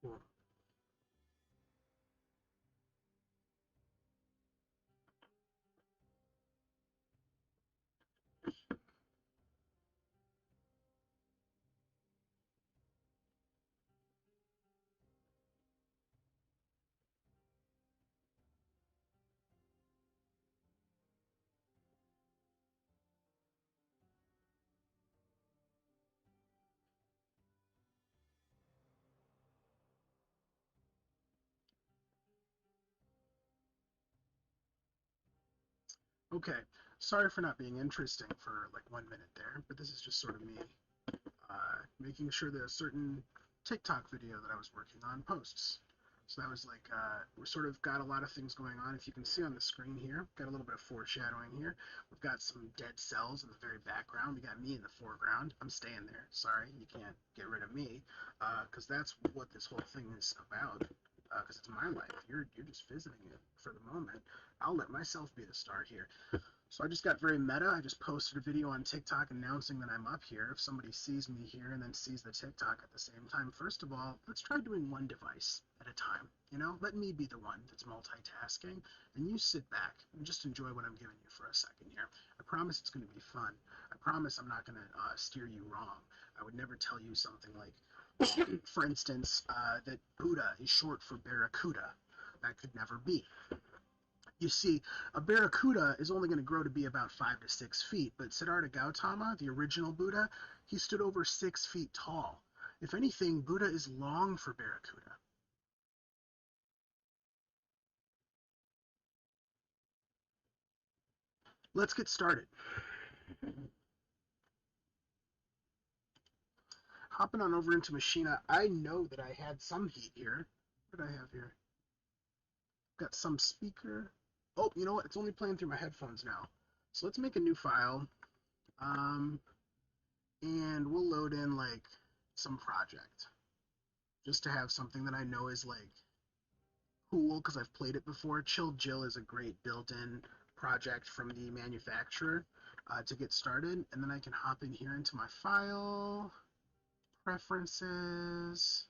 Cool. Okay, sorry for not being interesting for like 1 minute there, but this is just sort of me making sure that a certain TikTok video that I was working on posts. So that was like, we're sort of got a lot of things going on. If you can see on the screen here, got a little bit of foreshadowing here. We've got some dead cells in the very background. We got me in the foreground. I'm staying there. Sorry, you can't get rid of me, because that's what this whole thing is about. Because it's my life. You're just visiting it for the moment. I'll let myself be the star here. So I just got very meta. I just posted a video on TikTok announcing that I'm up here. If somebody sees me here and then sees the TikTok at the same time, first of all, let's try doing one device at a time. Let me be the one that's multitasking, and you sit back and just enjoy what I'm giving you for a second here. I promise it's going to be fun. I promise I'm not going to steer you wrong. I would never tell you something like, for instance, that Buddha is short for Barracuda. That could never be. You see, a barracuda is only going to grow to be about 5 to 6 feet, but Siddhartha Gautama, the original Buddha, he stood over 6 feet tall. If anything, Buddha is long for barracuda. Let's get started. Hopping on over into Machina, I know that I had some heat here. What did I have here? Got some speaker. Oh, you know what? It's only playing through my headphones now. So let's make a new file. Um, and we'll load in like some project just to have something that I know is like cool because I've played it before. Chill Jill is a great built-in project from the manufacturer to get started, and then I can hop in here into my file, preferences,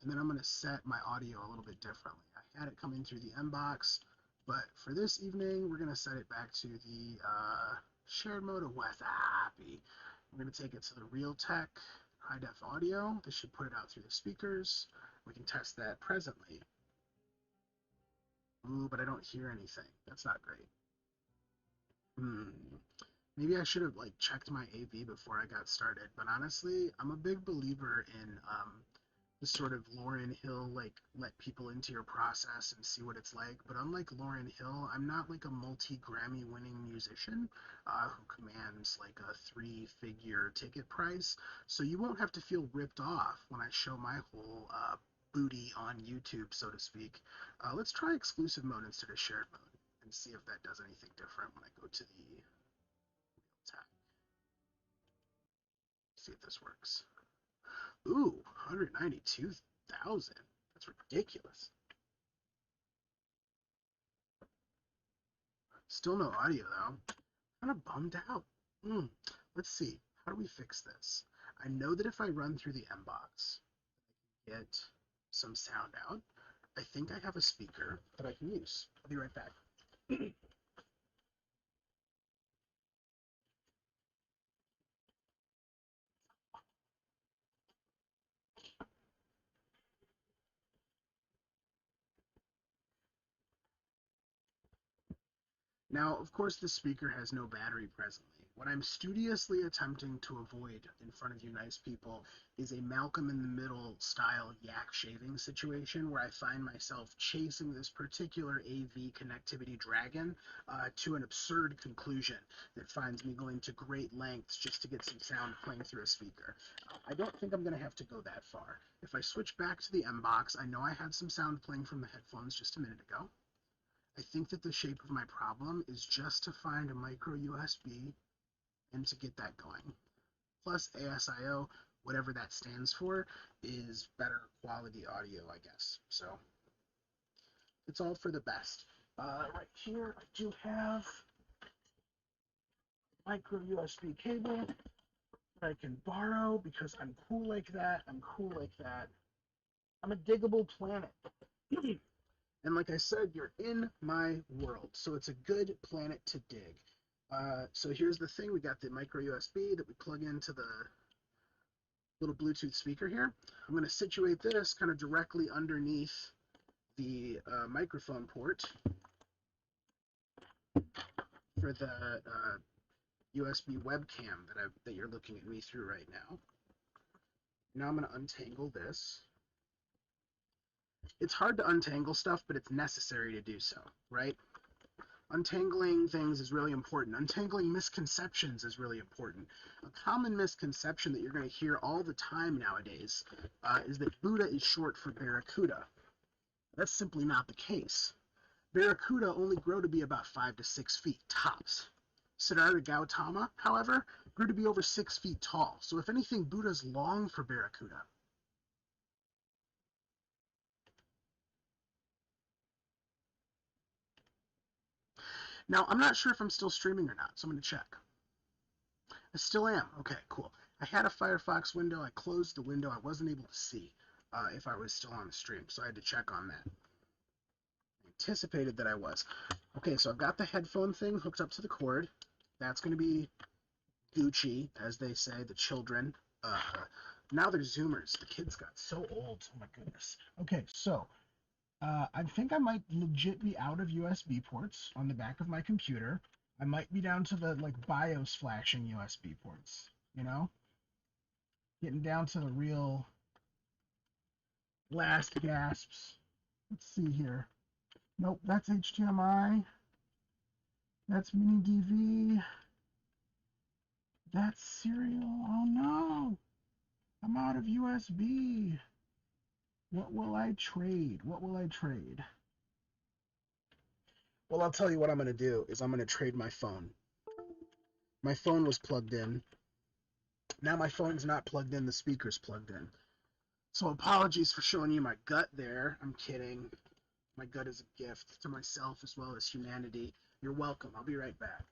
and then I'm going to set my audio a little bit differently. I had it coming through the inbox, but for this evening, we're going to set it back to the shared mode of WhatsApp. We're going to take it to the Realtek high def audio. This should put it out through the speakers. We can test that presently. Ooh, but I don't hear anything. That's not great. Hmm. Maybe I should have like checked my AV before I got started. But honestly, I'm a big believer in the sort of Lauryn Hill, like let people into your process and see what it's like. But unlike Lauryn Hill, I'm not like a multi-Grammy winning musician who commands like a three-figure ticket price. So you won't have to feel ripped off when I show my whole booty on YouTube, so to speak. Let's try exclusive mode instead of shared mode and see if that does anything different when I go to the real tab. See if this works. Ooh, 192,000. That's ridiculous. Still no audio though. Kind of bummed out. Hmm. Let's see. How do we fix this? I know that if I run through the Mbox, get some sound out. I think I have a speaker that I can use. I'll be right back. Now, of course, this speaker has no battery presently. What I'm studiously attempting to avoid in front of you nice people is a Malcolm in the Middle style yak shaving situation where I find myself chasing this particular AV connectivity dragon to an absurd conclusion that finds me going to great lengths just to get some sound playing through a speaker. I don't think I'm going to have to go that far. If I switch back to the M box, I know I had some sound playing from the headphones just a minute ago. I think that the shape of my problem is just to find a micro USB and to get that going. Plus ASIO, whatever that stands for, is better quality audio, I guess. So it's all for the best. Right here, I do have micro USB cable that I can borrow because I'm cool like that. I'm cool like that. I'm a diggable planet. And like I said, you're in my world, so it's a good planet to dig. So here's the thing: we got the micro USB that we plug into the little Bluetooth speaker here. I'm going to situate this kind of directly underneath the microphone port for the USB webcam that you're looking at me through right now. Now I'm going to untangle this. It's hard to untangle stuff, but it's necessary to do so, right? Untangling things is really important. Untangling misconceptions is really important. A common misconception that you're going to hear all the time nowadays is that Buddha is short for Barracuda. That's simply not the case. Barracuda only grow to be about 5 to 6 feet tops. Siddhartha Gautama, however, grew to be over 6 feet tall. So if anything, Buddha's long for Barracuda. Now, I'm not sure if I'm still streaming or not, so I'm going to check. I still am. Okay, cool. I had a Firefox window. I closed the window. I wasn't able to see if I was still on the stream, so I had to check on that. I anticipated that I was. Okay, so I've got the headphone thing hooked up to the cord. That's going to be Gucci, as they say, the children. Now they're Zoomers. The kids got so old. Oh my goodness. Okay, so I think I might legit be out of USB ports on the back of my computer. I might be down to the like BIOS flashing USB ports, you know? Getting down to the real last gasps. Let's see here. Nope, that's HDMI. That's mini DV. That's serial. Oh no. I'm out of USB. What will I trade? What will I trade? Well, I'll tell you what I'm going to do is I'm going to trade my phone. My phone was plugged in. Now my phone's not plugged in, the speaker's plugged in. So apologies for showing you my gut there. I'm kidding. My gut is a gift to myself as well as humanity. You're welcome. I'll be right back.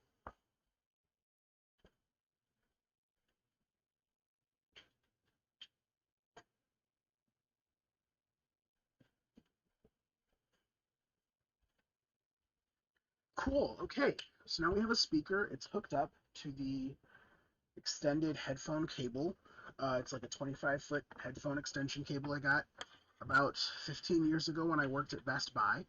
Cool. Okay. So now we have a speaker. It's hooked up to the extended headphone cable. It's like a 25-foot headphone extension cable I got about 15 years ago when I worked at Best Buy.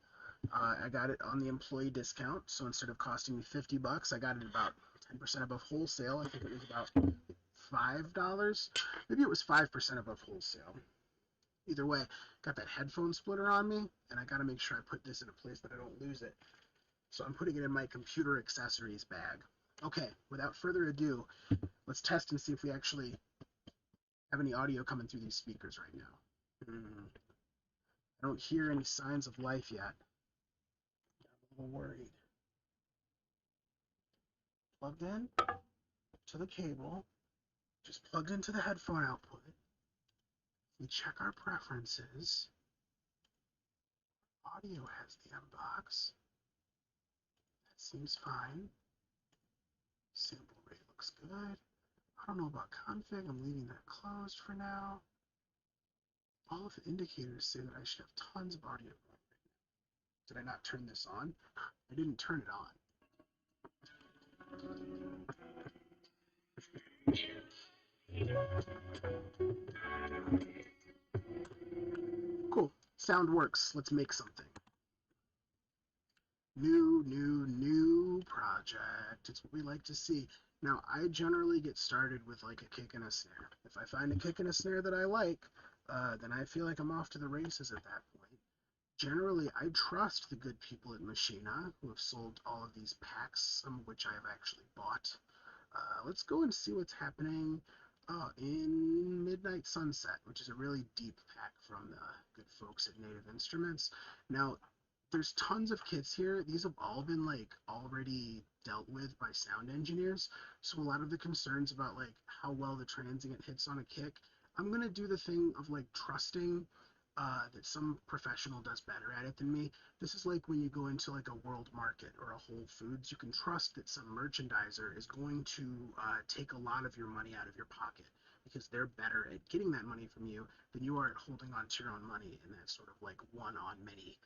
I got it on the employee discount, so instead of costing me $50, I got it about 10% above wholesale. I think it was about $5. Maybe it was 5% above wholesale. Either way, got that headphone splitter on me, and I got to make sure I put this in a place that I don't lose it. So I'm putting it in my computer accessories bag. Okay, without further ado, let's test and see if we actually have any audio coming through these speakers right now. I don't hear any signs of life yet. I'm a little worried. Plugged in to the cable, just plugged into the headphone output. We check our preferences. Audio has the M-Box. That seems fine. Sample rate looks good. I don't know about config. I'm leaving that closed for now. All of the indicators say that I should have tons of audio. Did I not turn this on? I didn't turn it on. Cool. Sound works. Let's make something. New project. It's what we like to see. Now, I generally get started with like a kick and a snare. If I find a kick and a snare that I like, then I feel like I'm off to the races at that point. Generally, I trust the good people at Machina who have sold all of these packs, some of which I have actually bought. Let's go and see what's happening in Midnight Sunset, which is a really deep pack from the good folks at Native Instruments. Now, there's tons of kits here. These have all been like already dealt with by sound engineers. So a lot of the concerns about like how well the transient hits on a kick, I'm gonna do the thing of like trusting that some professional does better at it than me. This is like when you go into like a World Market or a Whole Foods, you can trust that some merchandiser is going to take a lot of your money out of your pocket because they're better at getting that money from you than you are at holding on to your own money in that sort of like one-on-many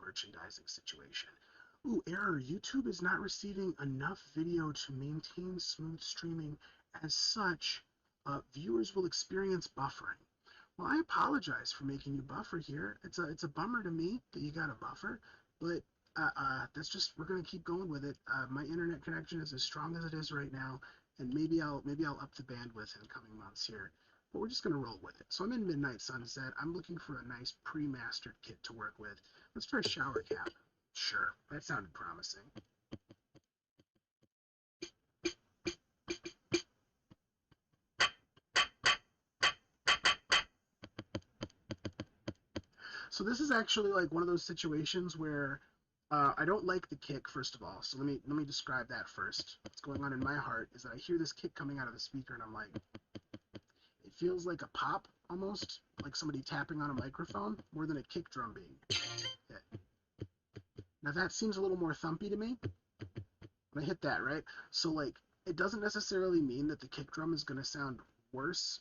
merchandising situation. Ooh, error. YouTube is not receiving enough video to maintain smooth streaming. As such, viewers will experience buffering. Well, I apologize for making you buffer here. It's a bummer to me that you got a buffer, but that's just we're gonna keep going with it. My internet connection is as strong as it is right now, and maybe I'll up the bandwidth in coming months here. But we're just gonna roll with it. So I'm in Midnight Sunset. I'm looking for a nice pre-mastered kit to work with. Let's try shower cap. Sure, that sounded promising. So this is actually like one of those situations where I don't like the kick, first of all. So let me describe that first. What's going on in my heart is that I hear this kick coming out of the speaker, and I'm like, it feels like a pop almost, like somebody tapping on a microphone, more than a kick drum being hit. Now that seems a little more thumpy to me when I hit that, right? So like, it doesn't necessarily mean that the kick drum is going to sound worse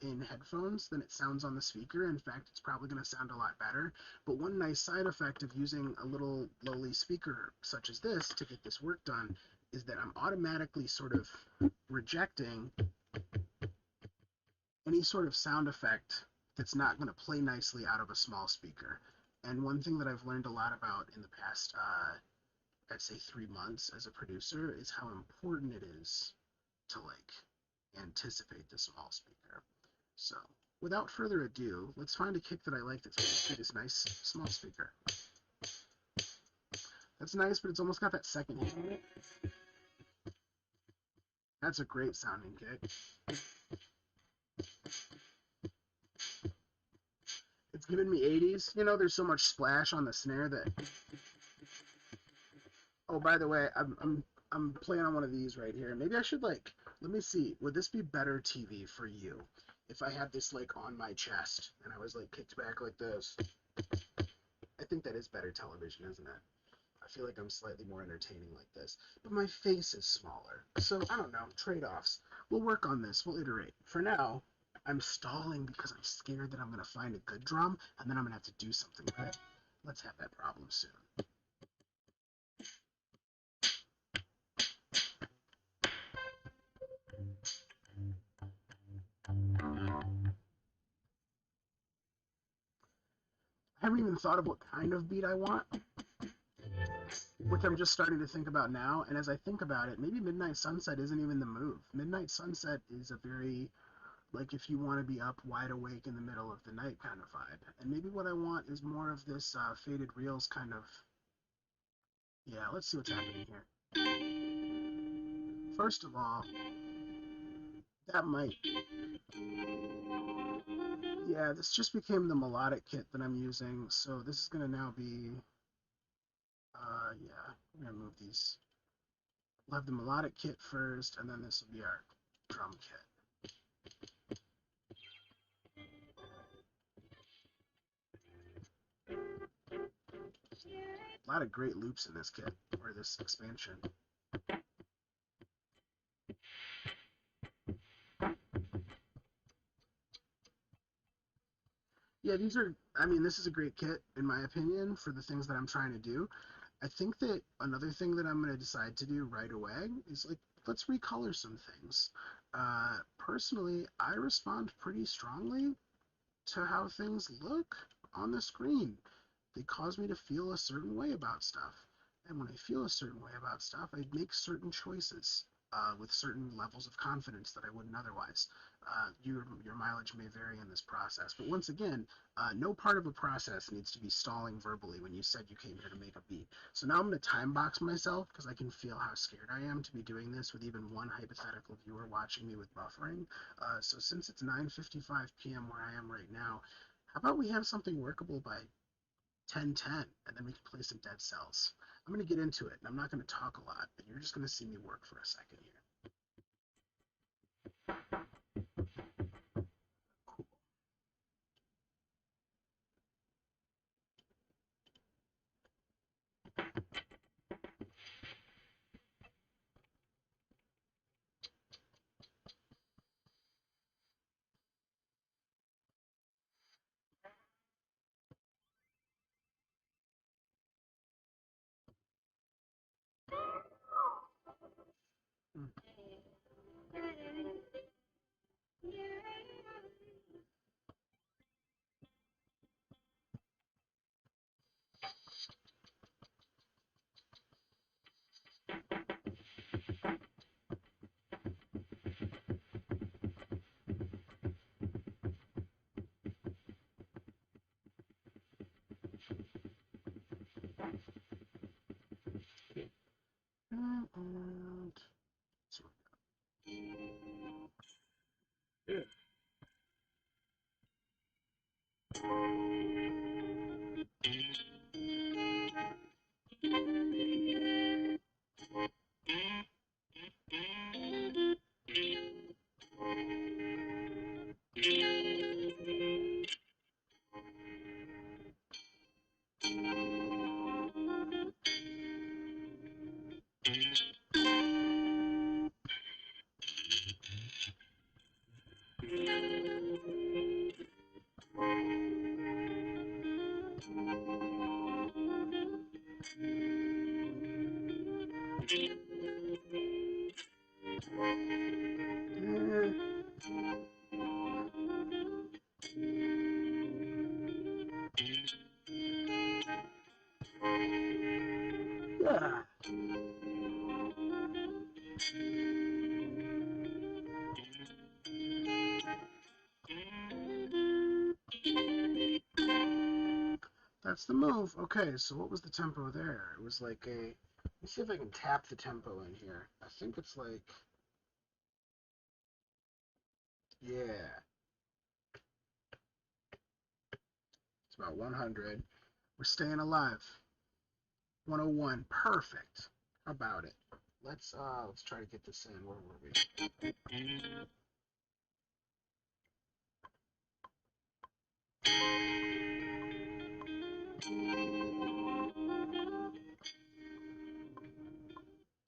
in headphones than it sounds on the speaker. In fact, it's probably going to sound a lot better. But one nice side effect of using a little lowly speaker such as this to get this work done is that I'm automatically sort of rejecting any sort of sound effect that's not going to play nicely out of a small speaker. And one thing that I've learned a lot about in the past, I'd say 3 months as a producer, is how important it is to like anticipate the small speaker. So without further ado, let's find a kick that I like that's going to this nice small speaker. That's nice, but it's almost got that second hit on it. That's a great sounding kick. It's giving me 80s. You know, there's so much splash on the snare that. Oh, by the way, I'm playing on one of these right here. Maybe I should like. Let me see. Would this be better TV for you if I had this like on my chest and I was like kicked back like this? I think that is better television, isn't it? I feel like I'm slightly more entertaining like this. But my face is smaller. So, I don't know. Trade-offs. We'll work on this. We'll iterate. For now, I'm stalling because I'm scared that I'm going to find a good drum, and then I'm going to have to do something with it. Let's have that problem soon. I haven't even thought of what kind of beat I want, which I'm just starting to think about now. And as I think about it, maybe Midnight Sunset isn't even the move. Midnight Sunset is a very like if you want to be up wide awake in the middle of the night kind of vibe. And maybe what I want is more of this faded reels kind of. Yeah, let's see what's happening here. First of all, that might. Yeah, this just became the melodic kit that I'm using. So this is going to now be. Yeah, we're going to move these. We'll have the melodic kit first, and then this will be our drum kit. A lot of great loops in this kit, or this expansion. Yeah, these are, I mean, this is a great kit, in my opinion, for the things that I'm trying to do. I think that another thing that I'm going to decide to do right away is like, let's recolor some things. Personally, I respond pretty strongly to how things look on the screen. They cause me to feel a certain way about stuff. And when I feel a certain way about stuff, I make certain choices with certain levels of confidence that I wouldn't otherwise. Your mileage may vary in this process, but once again, no part of a process needs to be stalling verbally when you said you came here to make a beat. So now I'm going to time box myself because I can feel how scared I am to be doing this with even one hypothetical viewer watching me with buffering. So since it's 9:55 p.m. where I am right now, how about we have something workable by 10:10, and then we can play some dead cells. I'm going to get into it, and I'm not going to talk a lot, but you're just going to see me work for a second here. Cool. And so, yeah. Yeah. That's the move. Okay, so what was the tempo there? It was like a. Let's see if I can tap the tempo in here. I think it's like. Yeah, it's about 100. We're staying alive. 101. Perfect. How about it? Let's try to get this in. Where were we?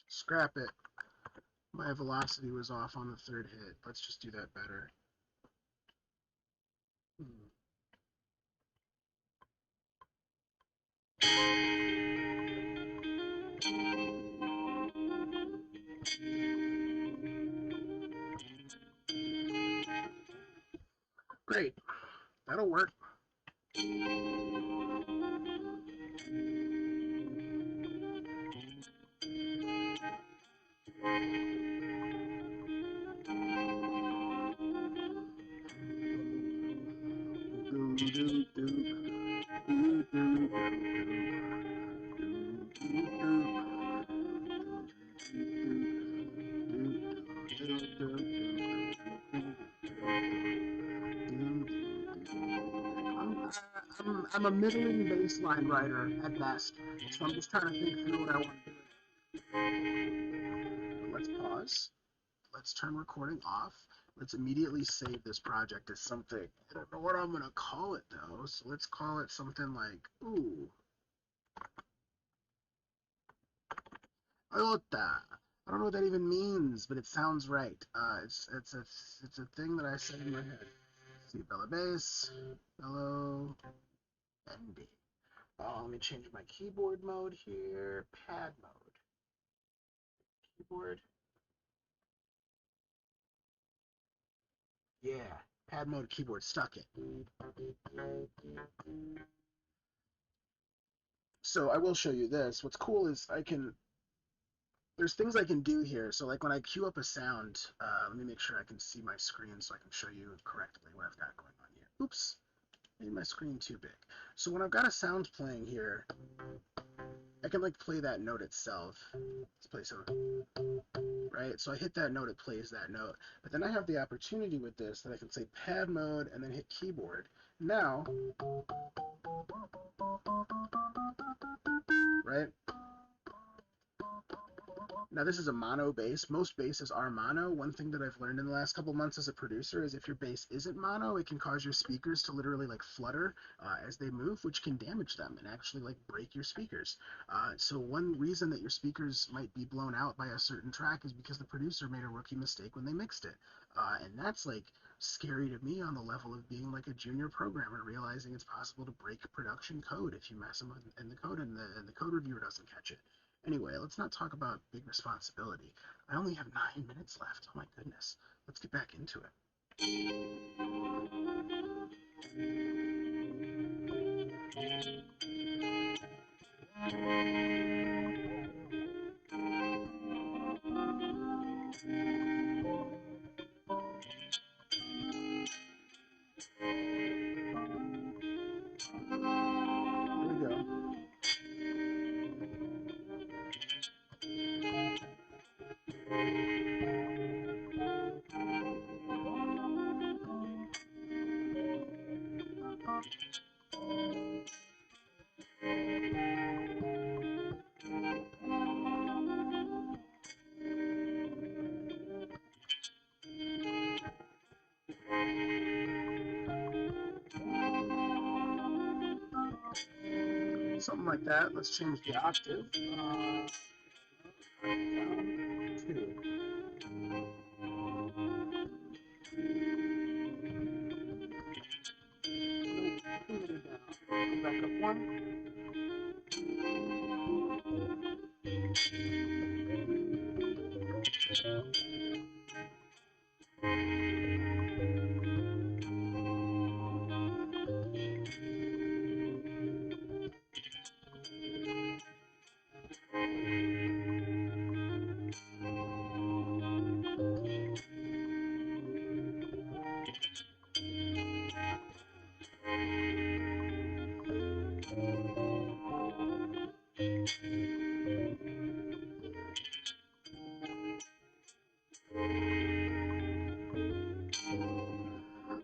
Scrap it. My velocity was off on the third hit. Let's just do that better. Hmm. Great. That'll work. I'm a middling bass line writer at best, so I'm just trying to think through what I want to do. But let's pause. Let's turn recording off. Let's immediately save this project as something. I don't know what I'm gonna call it though, so let's call it something like ooh, iota. I don't know what that even means, but it sounds right. It's a thing that I said in my head. Let's see, Bella bass, bellow, bendy. Let me change my keyboard mode here. Pad mode. Keyboard. Yeah. Pad mode keyboard. Stuck it. So I will show you this. What's cool is there's things I can do here. So like when I queue up a sound, let me make sure I can see my screen so I can show you correctly what I've got going on here. Oops. Made my screen too big. So when I've got a sound playing here, I can like play that note itself. Let's play some, right? So I hit that note, it plays that note. But then I have the opportunity with this that I can say pad mode and then hit keyboard. Now, right? Now this is a mono bass. Most basses are mono. One thing that I've learned in the last couple months as a producer is if your bass isn't mono, it can cause your speakers to literally like flutter as they move, which can damage them and actually like break your speakers. So one reason that your speakers might be blown out by a certain track is because the producer made a rookie mistake when they mixed it. And that's like scary to me on the level of being like a junior programmer, realizing it's possible to break production code if you mess them in the code and the code reviewer doesn't catch it. Anyway, let's not talk about big responsibility. I only have 9 minutes left. Oh my goodness. Let's get back into it. Here we go. something like that. Let's change the octave. Down 2. Go back up 1.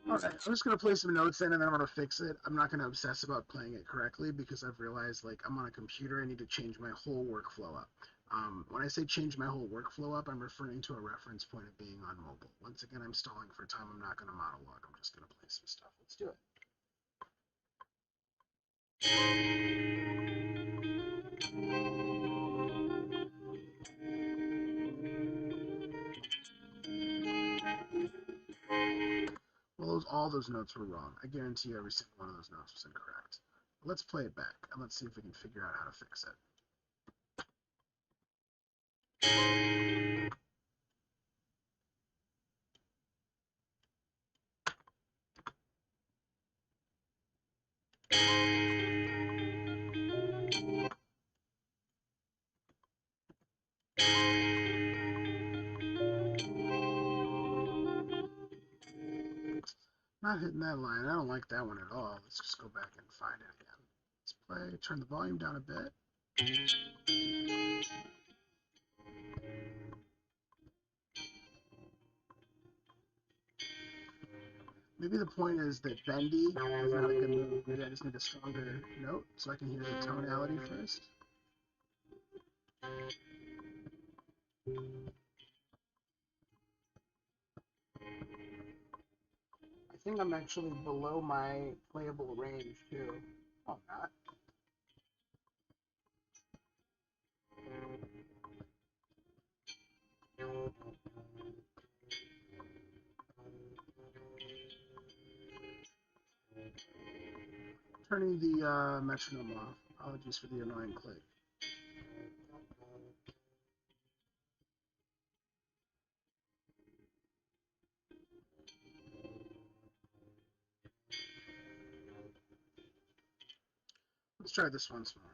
Alright, I'm just going to play some notes in and then I'm going to fix it. I'm not going to obsess about playing it correctly because I've realized like I'm on a computer, I need to change my whole workflow up. When I say change my whole workflow up, I'm referring to a reference point of being on mobile. Once again, I'm stalling for time. I'm not going to monologue. I'm just going to play some stuff. Let's do it. Well, all those notes were wrong. I guarantee you every single one of those notes was incorrect. Let's play it back, and let's see if we can figure out how to fix it. Not hitting that line. I don't like that one at all. Let's just go back and find it again. Let's play, turn the volume down a bit. Maybe the point is that bendy is not a good move. Maybe I just need a stronger note so I can hear the tonality first. I think I'm actually below my playable range too. Oh, not. Turning the metronome off. Apologies for the annoying click. Let's try this once more.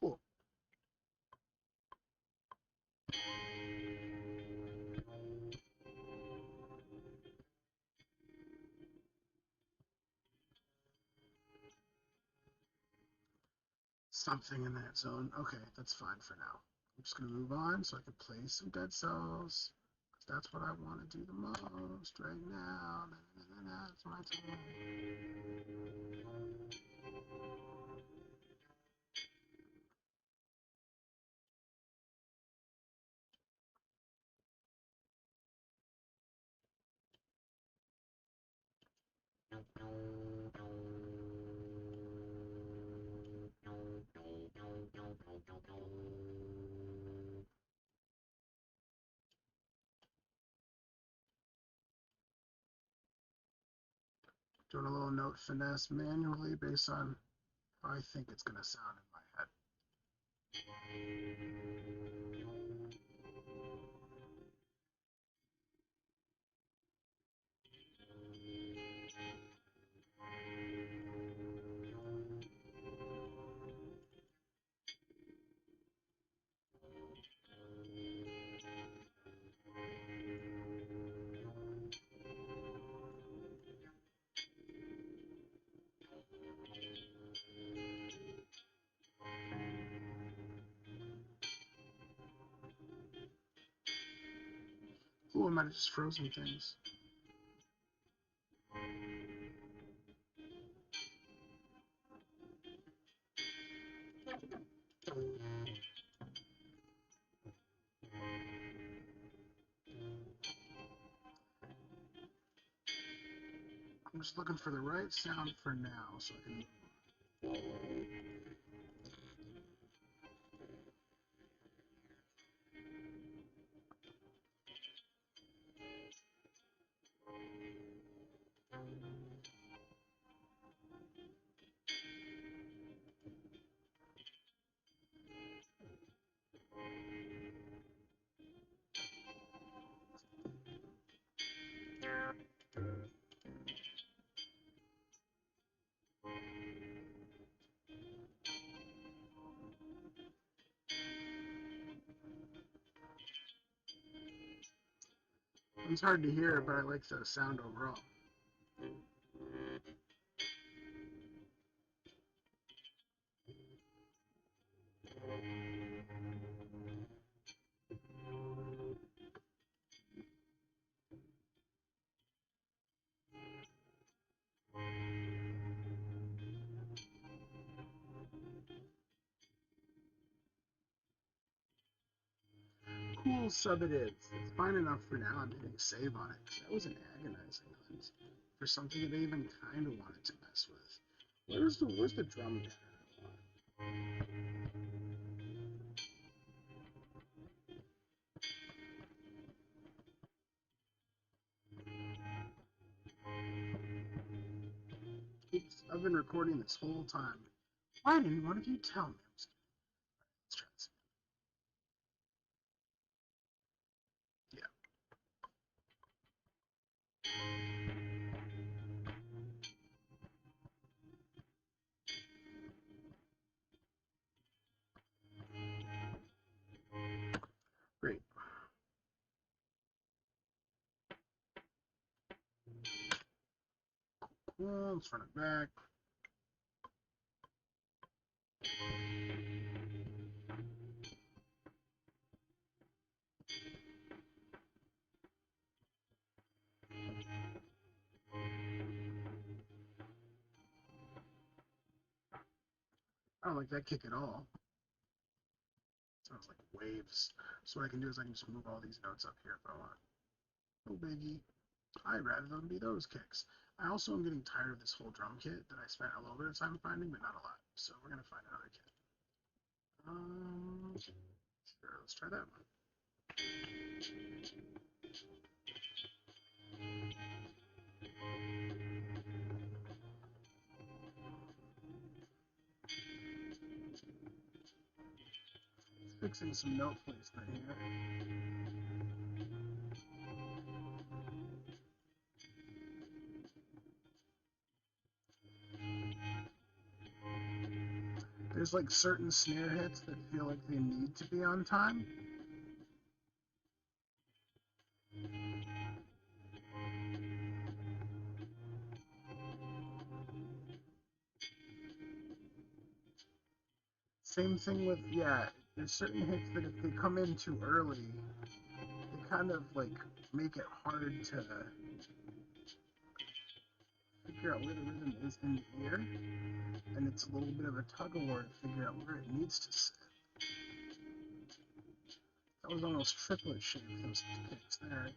Cool. Something in that zone. Okay, that's fine for now. I'm just going to move on so I can play some dead cells. That's what I want to do the most right now. That's my time. Doing a little note finesse manually based on how I think it's going to sound in my head. Ooh, I might have just frozen things. I'm just looking for the right sound for now so I can. It's hard to hear, but I like the sound overall. Cool sub it is. It's fine enough for now. I'm hitting save on it. That was an agonizing hunt for something that I even kind of wanted to mess with. Where's the drum pattern I want? Oops, I've been recording this whole time. Why didn't one of you tell me? Let's try this. Yeah, great. Cool, let's run it back. I don't like that kick at all. Sounds like waves. So what I can do is I can just move all these notes up here if I want. No biggie. I'd rather them be those kicks. I also am getting tired of this whole drum kit that I spent a little bit of time finding, but not a lot. So we're gonna find another kit. Sure, let's try that one. Fixing some note placement here. There's like certain snare hits that feel like they need to be on time. Same thing with, yeah, there's certain hits that if they come in too early, they kind of like make it hard to figure out where the rhythm is in the ear, and it's a little bit of a tug of war to figure out where it needs to sit. That was almost triplet shape, those kicks there.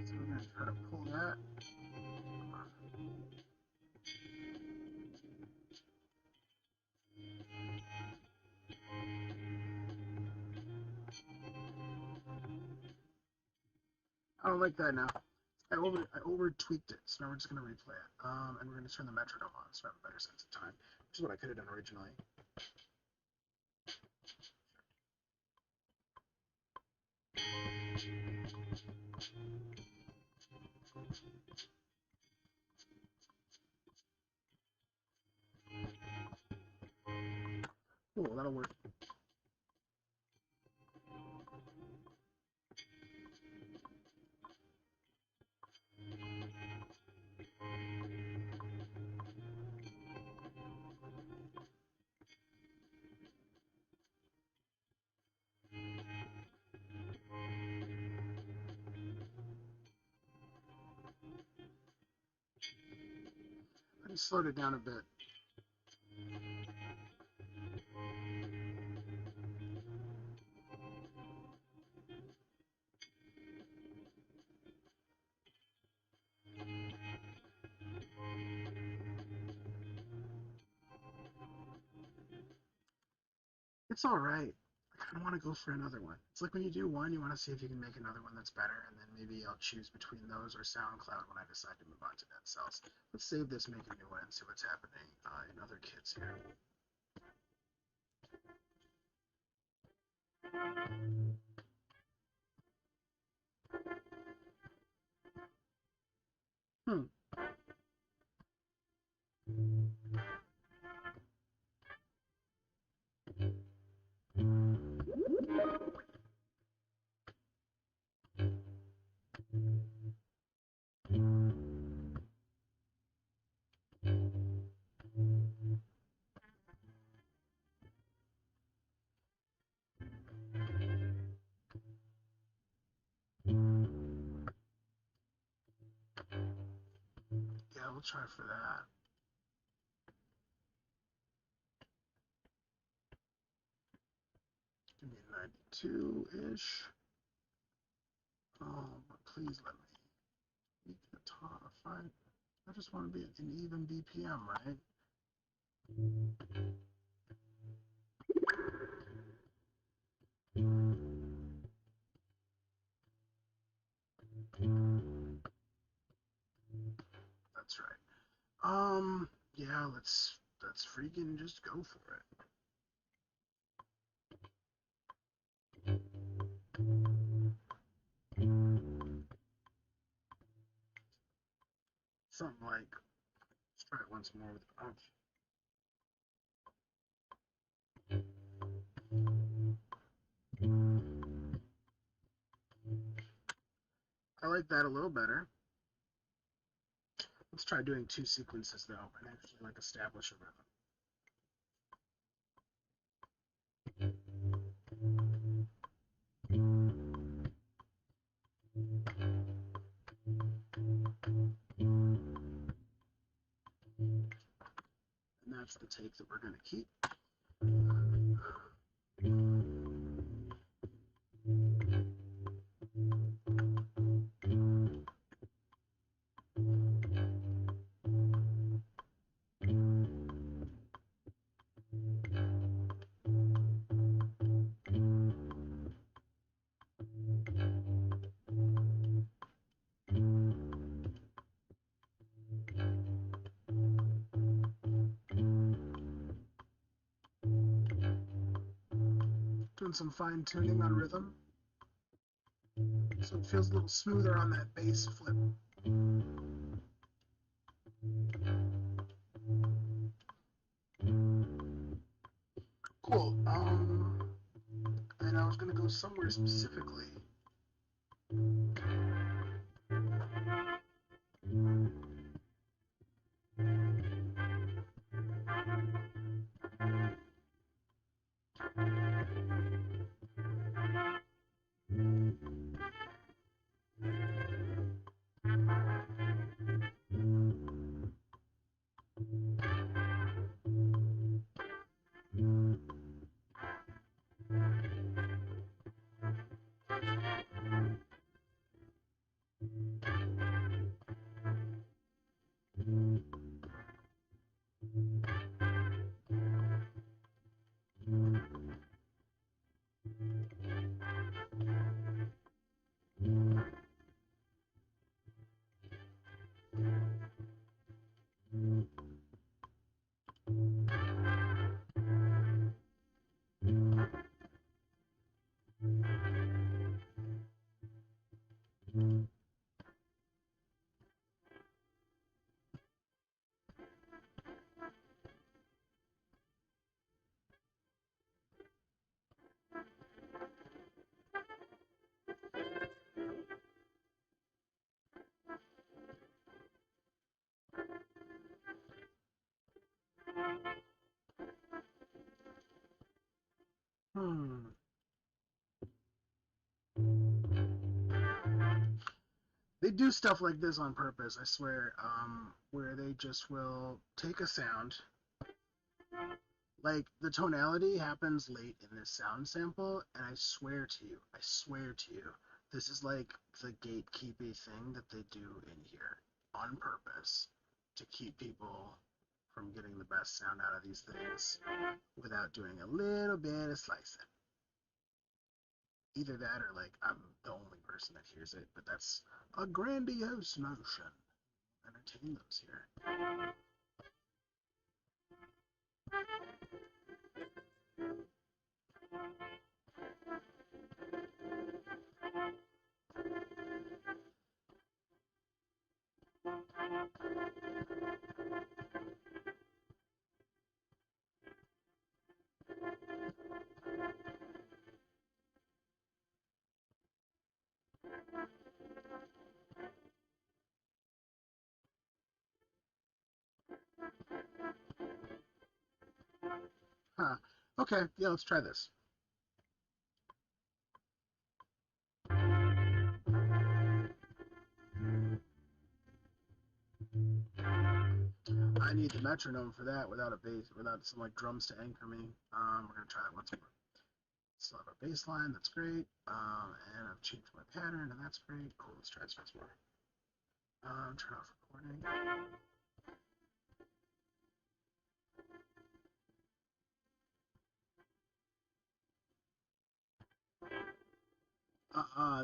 So we're going to try to pull that. I don't like that now. I over tweaked it, so now we're just going to replay it. And we're going to turn the metronome on so I have a better sense of time, which is what I could have done originally. Cool, that'll work. I just slowed it down a bit. It's all right. I kind of want to go for another one. It's like when you do one, you want to see if you can make another one that's better, and then maybe I'll choose between those or SoundCloud when I decide to move on to Dead Cells. Let's save this, make a new one, and see what's happening in other kits here. Hmm. Yeah, we'll try for that. Give me a 92-ish. Please let me make the top 5. I just want to be an even BPM, right? That's right. Yeah, let's freaking just go for it. Something like, let's try it once more with the punch. I like that a little better. Let's try doing 2 sequences though, and actually like establish a rhythm. And that's the take that we're going to keep. Doing some fine tuning on rhythm, so it feels a little smoother on that bass flip. Cool. And I was gonna go somewhere specifically. Hmm. They do stuff like this on purpose, I swear, where they just will take a sound, like the tonality happens late in this sound sample, and I swear to you, this is like the gatekeeping thing that they do in here on purpose to keep people from getting the best sound out of these things without doing a little bit of slicing. Either that or like I'm the only person that hears it, but that's a grandiose notion. Entertain those here. Huh. Okay, yeah, let's try this. I need the metronome for that without a bass, without some like drums to anchor me. We're gonna try that once more. Still have our bass line, that's great. And I've changed my pattern, and that's great. Cool, let's try this once more. Turn off recording.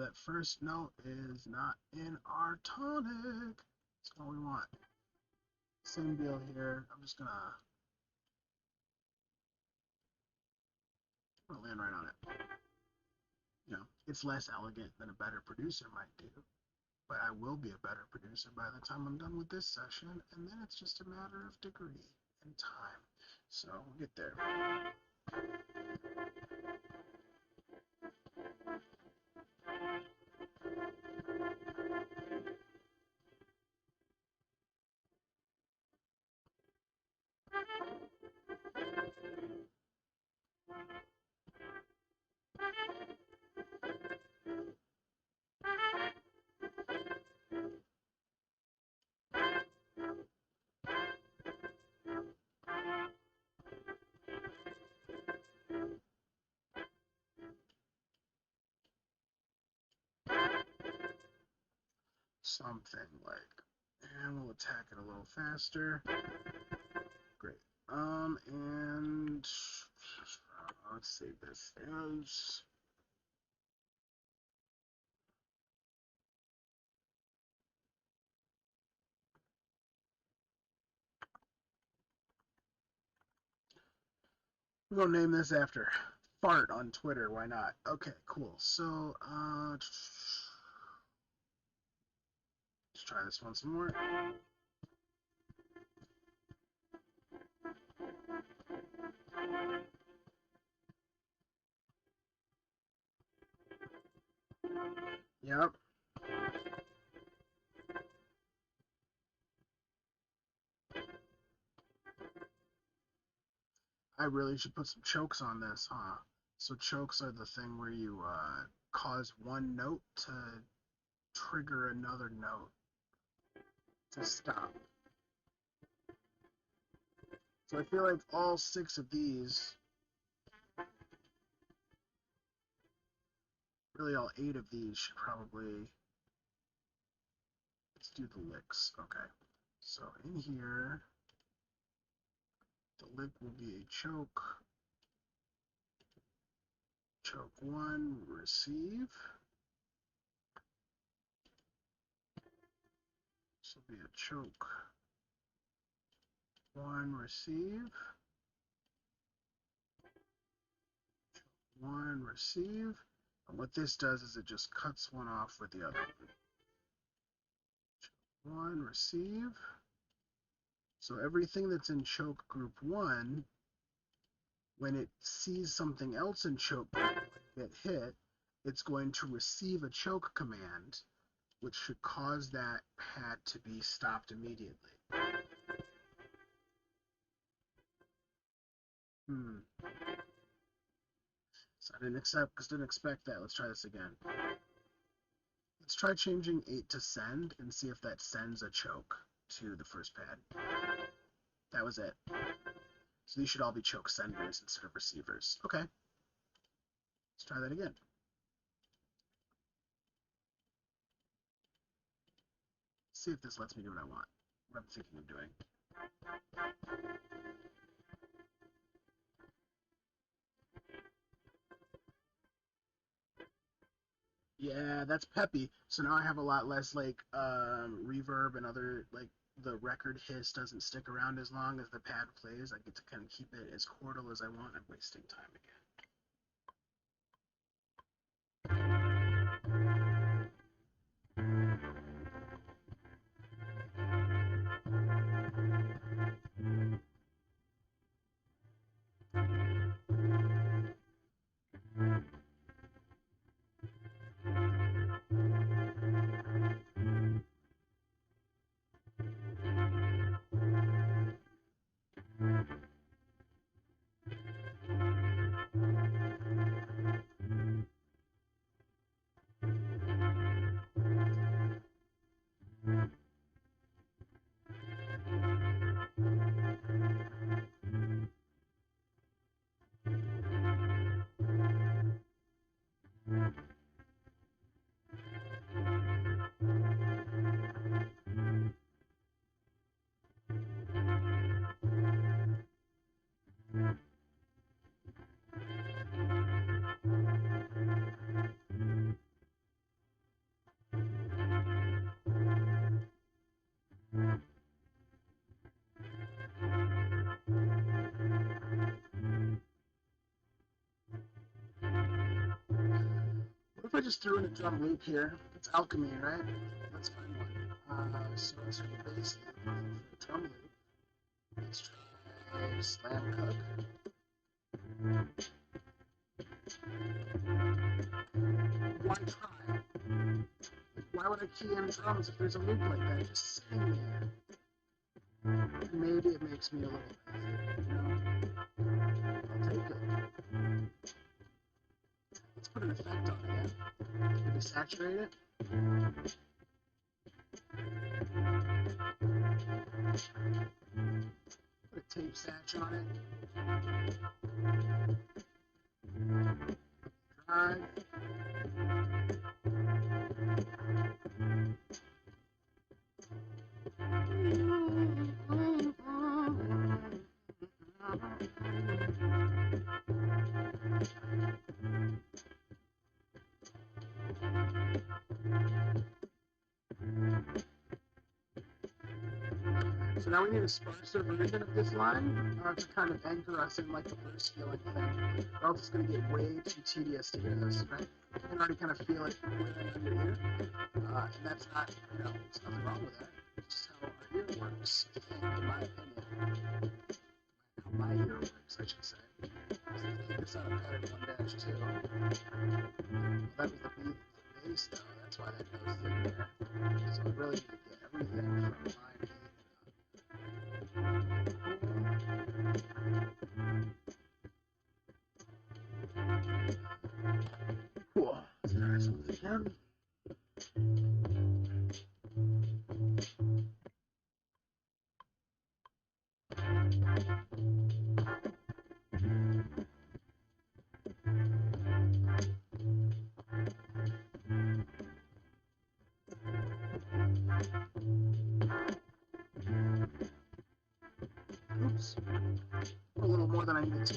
That first note is not in our tonic. That's all we want. Same deal here. I'm just gonna land right on it. You know, it's less elegant than a better producer might do, but I will be a better producer by the time I'm done with this session, and then it's just a matter of degree and time. So we'll get there. Something like, and we'll attack it a little faster. Great. And let's save this as we're gonna name this after Fart on Twitter. Why not? Okay, cool. So let's try this one some more. Yep. I really should put some chokes on this, huh? So chokes are the thing where you cause one note to trigger another note to stop. So I feel like all 6 of these, really all 8 of these should probably, let's do the licks. Okay. So in here, the lick will be a choke. Choke 1, receive. This will be a choke 1, receive. 1, receive. And what this does is it just cuts one off with the other one. 1, receive. So everything that's in choke group 1, when it sees something else in choke group 1 get hit, it's going to receive a choke command, which should cause that pad to be stopped immediately. So I didn't expect that. Let's try this again. Let's try changing 8 to send and see if that sends a choke to the first pad. That was it. So these should all be choke senders instead of receivers. Okay. Let's try that again. See if this lets me do what I want, what I'm thinking of doing. Yeah, that's peppy. So now I have a lot less like reverb and other like the record hiss doesn't stick around as long as the pad plays. I get to kind of keep it as chordal as I want. I'm wasting time again. What if I just threw in a drum loop here? It's alchemy, right? Let's find one. So let's do the bass drum loop. Let's try slam cook. Why try? Why would I key in drums if there's a loop like that just sitting there? Maybe it makes me a little lazy, you know? I'll take it. Let's put an effect on it, yeah? Maybe saturate it. Put a tape satch on it. Drive. So now we need a sparser version of this line to kind of anchor us in like a verse feeling thing. Or else it's going to get way too tedious to hear this, right? You can already kind of feel it in your ear. And that's not, you know, there's nothing wrong with that. It's just how our ear works, I think, in my opinion. How my ear works, I should say. So let's keep this on a pattern 1-2. That was the bass, though. That's why that goes in there. So I really need to get everything from line 8. Cool. Let's try something again. Oops. A little more than I needed to.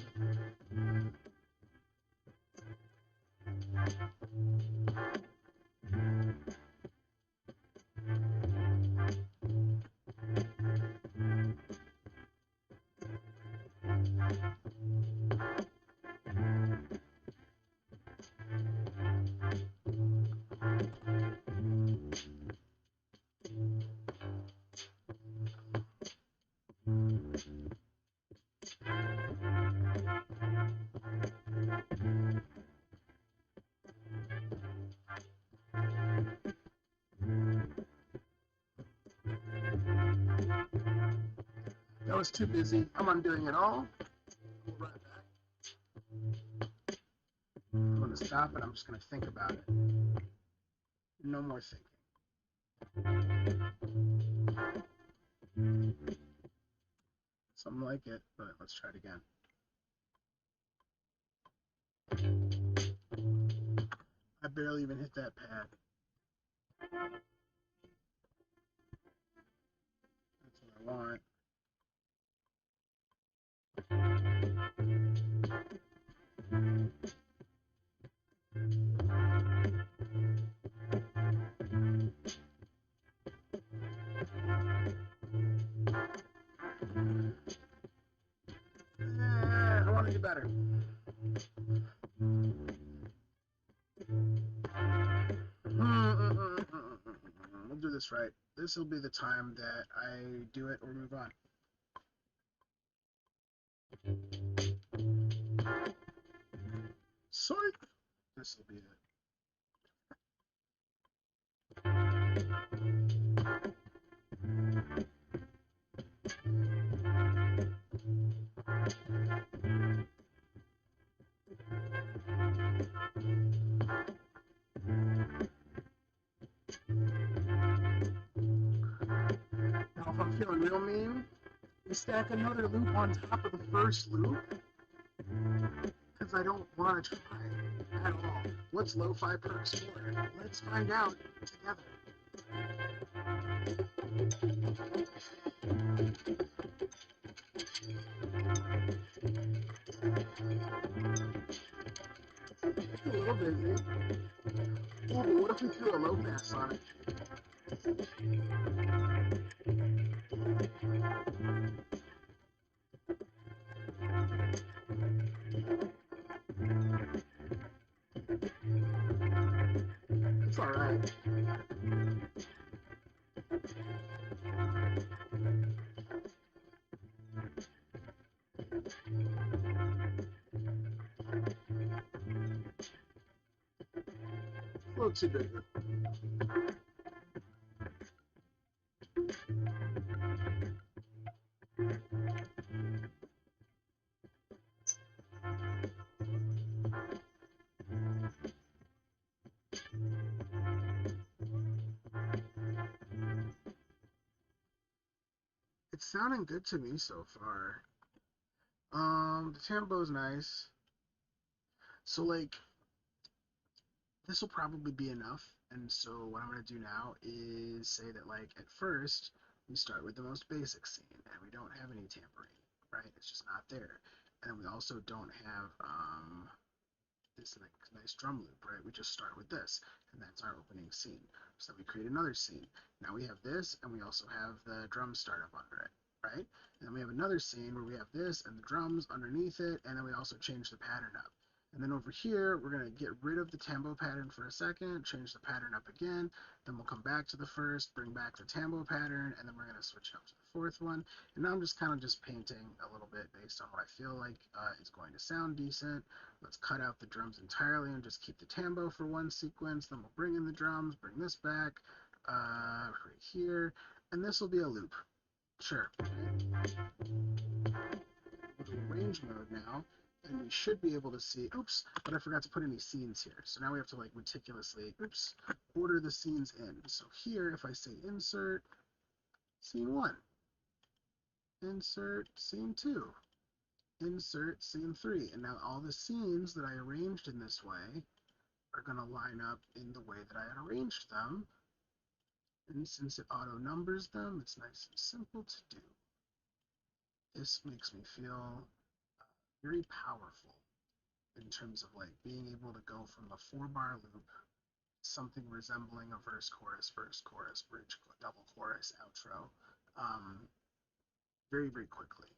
That was too busy. I'm undoing it all. We'll run it back. I'm going to stop and I'm just going to think about it. No more thinking. Something like it, but let's try it again. I barely even hit that pad. That's what I want. do this right. This will be the time that I do it or move on. Psych! This will be it. Now, if I'm feeling real mean, we stack another loop on top of the first loop because I don't want to try at all. What's Lo-Fi Perks for? Let's find out together. It's a little busy. Oh, but what if we threw a low pass on it? It's alright. A little too busy. It's sounding good to me so far. The tempo's nice. So, like, this will probably be enough. And so what I'm going to do now is say that, like, at first, we start with the most basic scene, and we don't have any tampering, right? It's just not there. And we also don't have this nice drum loop, right? We just start with this, and that's our opening scene. So we create another scene. Now we have this, and we also have the drums start up under it, right? And then we have another scene where we have this and the drums underneath it, and then we also change the pattern up. And then over here, we're going to get rid of the tambo pattern for a second, change the pattern up again, then we'll come back to the first, bring back the tambo pattern, and then we're going to switch up to the fourth one. And now I'm just kind of just painting a little bit based on what I feel like is going to sound decent. Let's cut out the drums entirely and just keep the tambo for one sequence. Then we'll bring in the drums, bring this back right here, and this will be a loop. Sure. We'll do range mode now, and we should be able to see, oops, but I forgot to put any scenes here. So now we have to like meticulously, oops, order the scenes in. So here, if I say insert, scene 1, insert, scene 2, insert, scene 3. And now all the scenes that I arranged in this way are going to line up in the way that I had arranged them. And since it auto numbers them, it's nice and simple to do. This makes me feel very powerful in terms of like being able to go from a 4-bar loop, something resembling a verse, chorus, bridge, double chorus, outro, very, very quickly.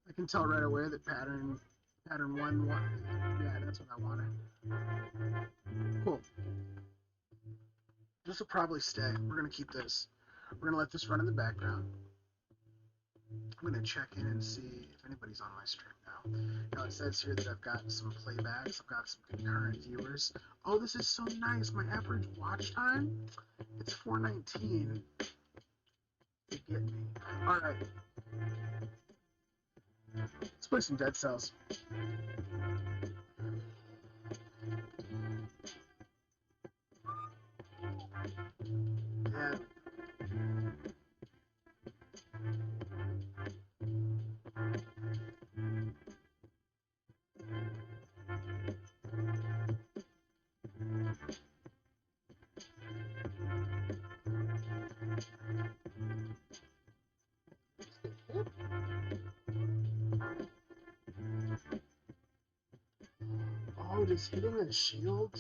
I can tell right away that pattern 1, yeah, that's what I wanted. Cool. This will probably stay. We're going to keep this. We're going to let this run in the background. I'm going to check in and see if anybody's on my stream now. Now it says here that I've got some playbacks. I've got some concurrent viewers. Oh, this is so nice. My average watch time, it's 4:19. You get me. All right. Let's play some Dead Cells. Yeah. Oh, does hitting a shield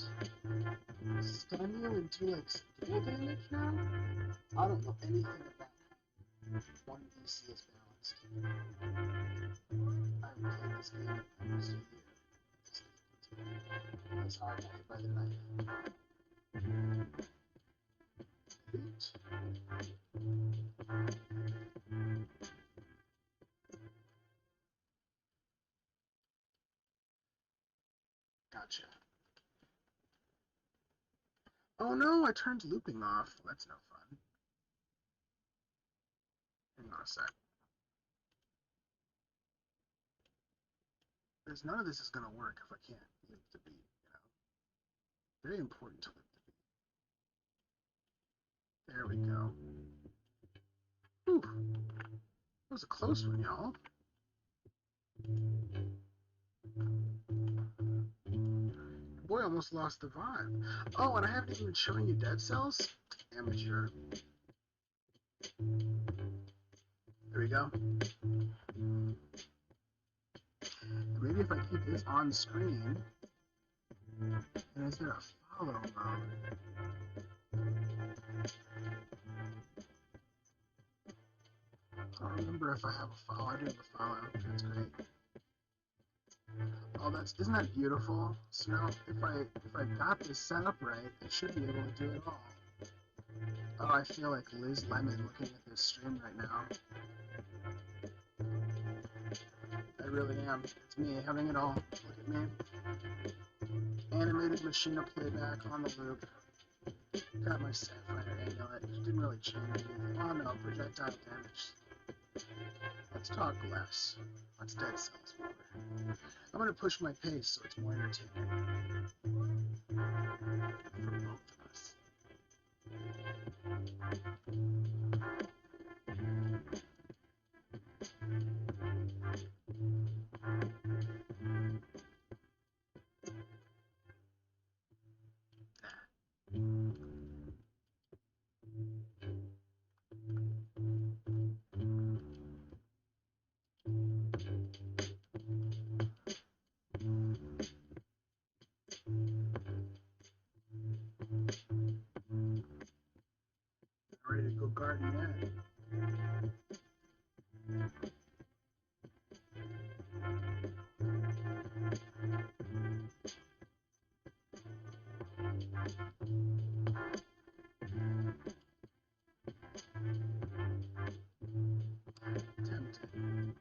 stun you and do like skill damage now? I don't know anything about 1v PC is balanced. I haven't played this game in almost a year. It's hard to hit by the knife. Gotcha. Oh no, I turned looping off. That's no fun. Hang on a sec. Because none of this is going to work if I can't loop the beat, you know? Very important to loop the beat. There we go. Whew. That was a close one, y'all. Boy, I almost lost the vibe. Oh, and I haven't even shown you Dead Cells? Amateur. There we go. Maybe if I keep this on screen, and is there a follow mode? I don't remember if I have a follow. I do have a follow. That's great. Oh, isn't that beautiful? So now, if I got this set up right, I should be able to do it all. Oh, I feel like Liz Lemon looking at this stream right now. I really am. It's me having it all. Look at me. Animated machine of playback on the loop. Got my Sapphire amulet. It didn't really change anything. Oh no, projectile damage. Let's talk less. Let's Dead Cells more. I'm gonna push my pace so it's more entertaining. For both of us. Ready to go garden yet. Tempting.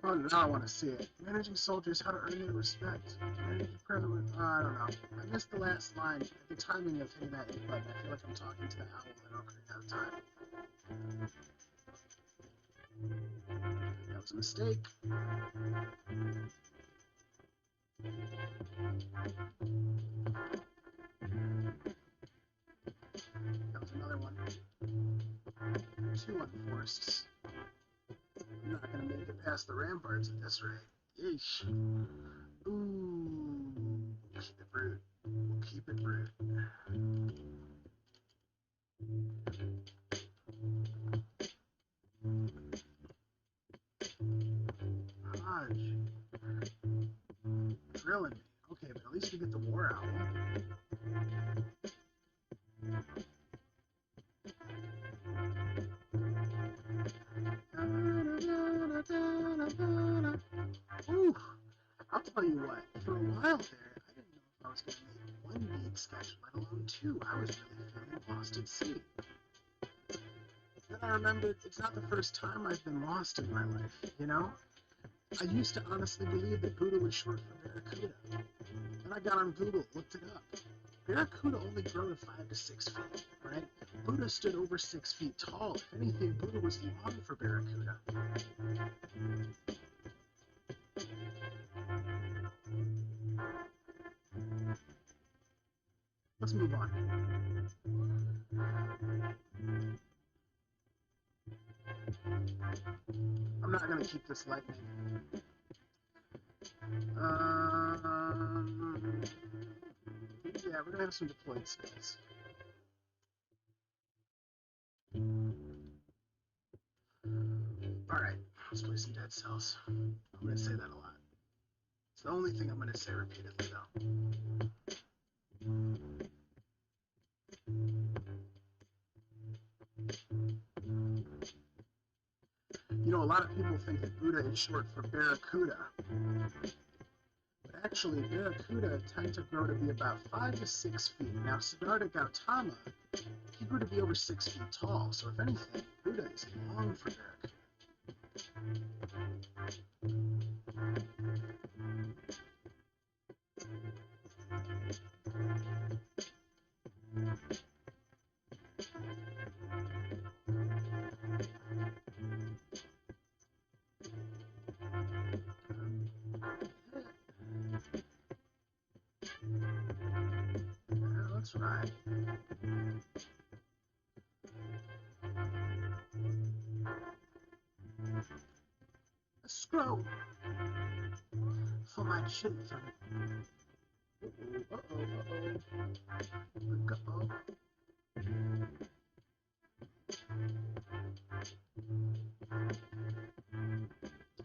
Oh, now I want to see it. Managing soldiers, how to earn their respect. Managing criminals. I don't know. I missed the last line. The timing of hitting that A button, I feel like I'm talking to the owl in Ocarina of Time. That was a mistake. That was another one. Two unforced. I'm not gonna make it past the ramparts at this rate. Yeesh. Ooh. Keep it brute. We'll keep it brute. Hodge. Drilling me. Okay, but at least we get the war owl. Ooh. I'll tell you what, for a while there, I didn't know if I was going to make one beat sketch, let alone two. I was really feeling lost at sea. Then I remembered it's not the first time I've been lost in my life, you know? I used to honestly believe that Buddha was short for Barracuda. Then I got on Google, looked it up. Barracuda only grow to 5 to 6 feet, right? Buddha stood over 6 feet tall. If anything, Buddha was long for Barracuda. Let's move on. I'm not going to keep this lightning. Yeah, we're going to have some deployed skills. Alright. Let's play some Dead Cells. I'm going to say that a lot. It's the only thing I'm going to say repeatedly, though. You know, a lot of people think that Buddha is short for Barracuda. But actually, Barracuda tend to grow to be about 5 to 6 feet. Now, Siddhartha Gautama, he grew to be over 6 feet tall. So if anything, Buddha is long for Barracuda. That's right. A scroll for my children. Uh-oh, uh-oh.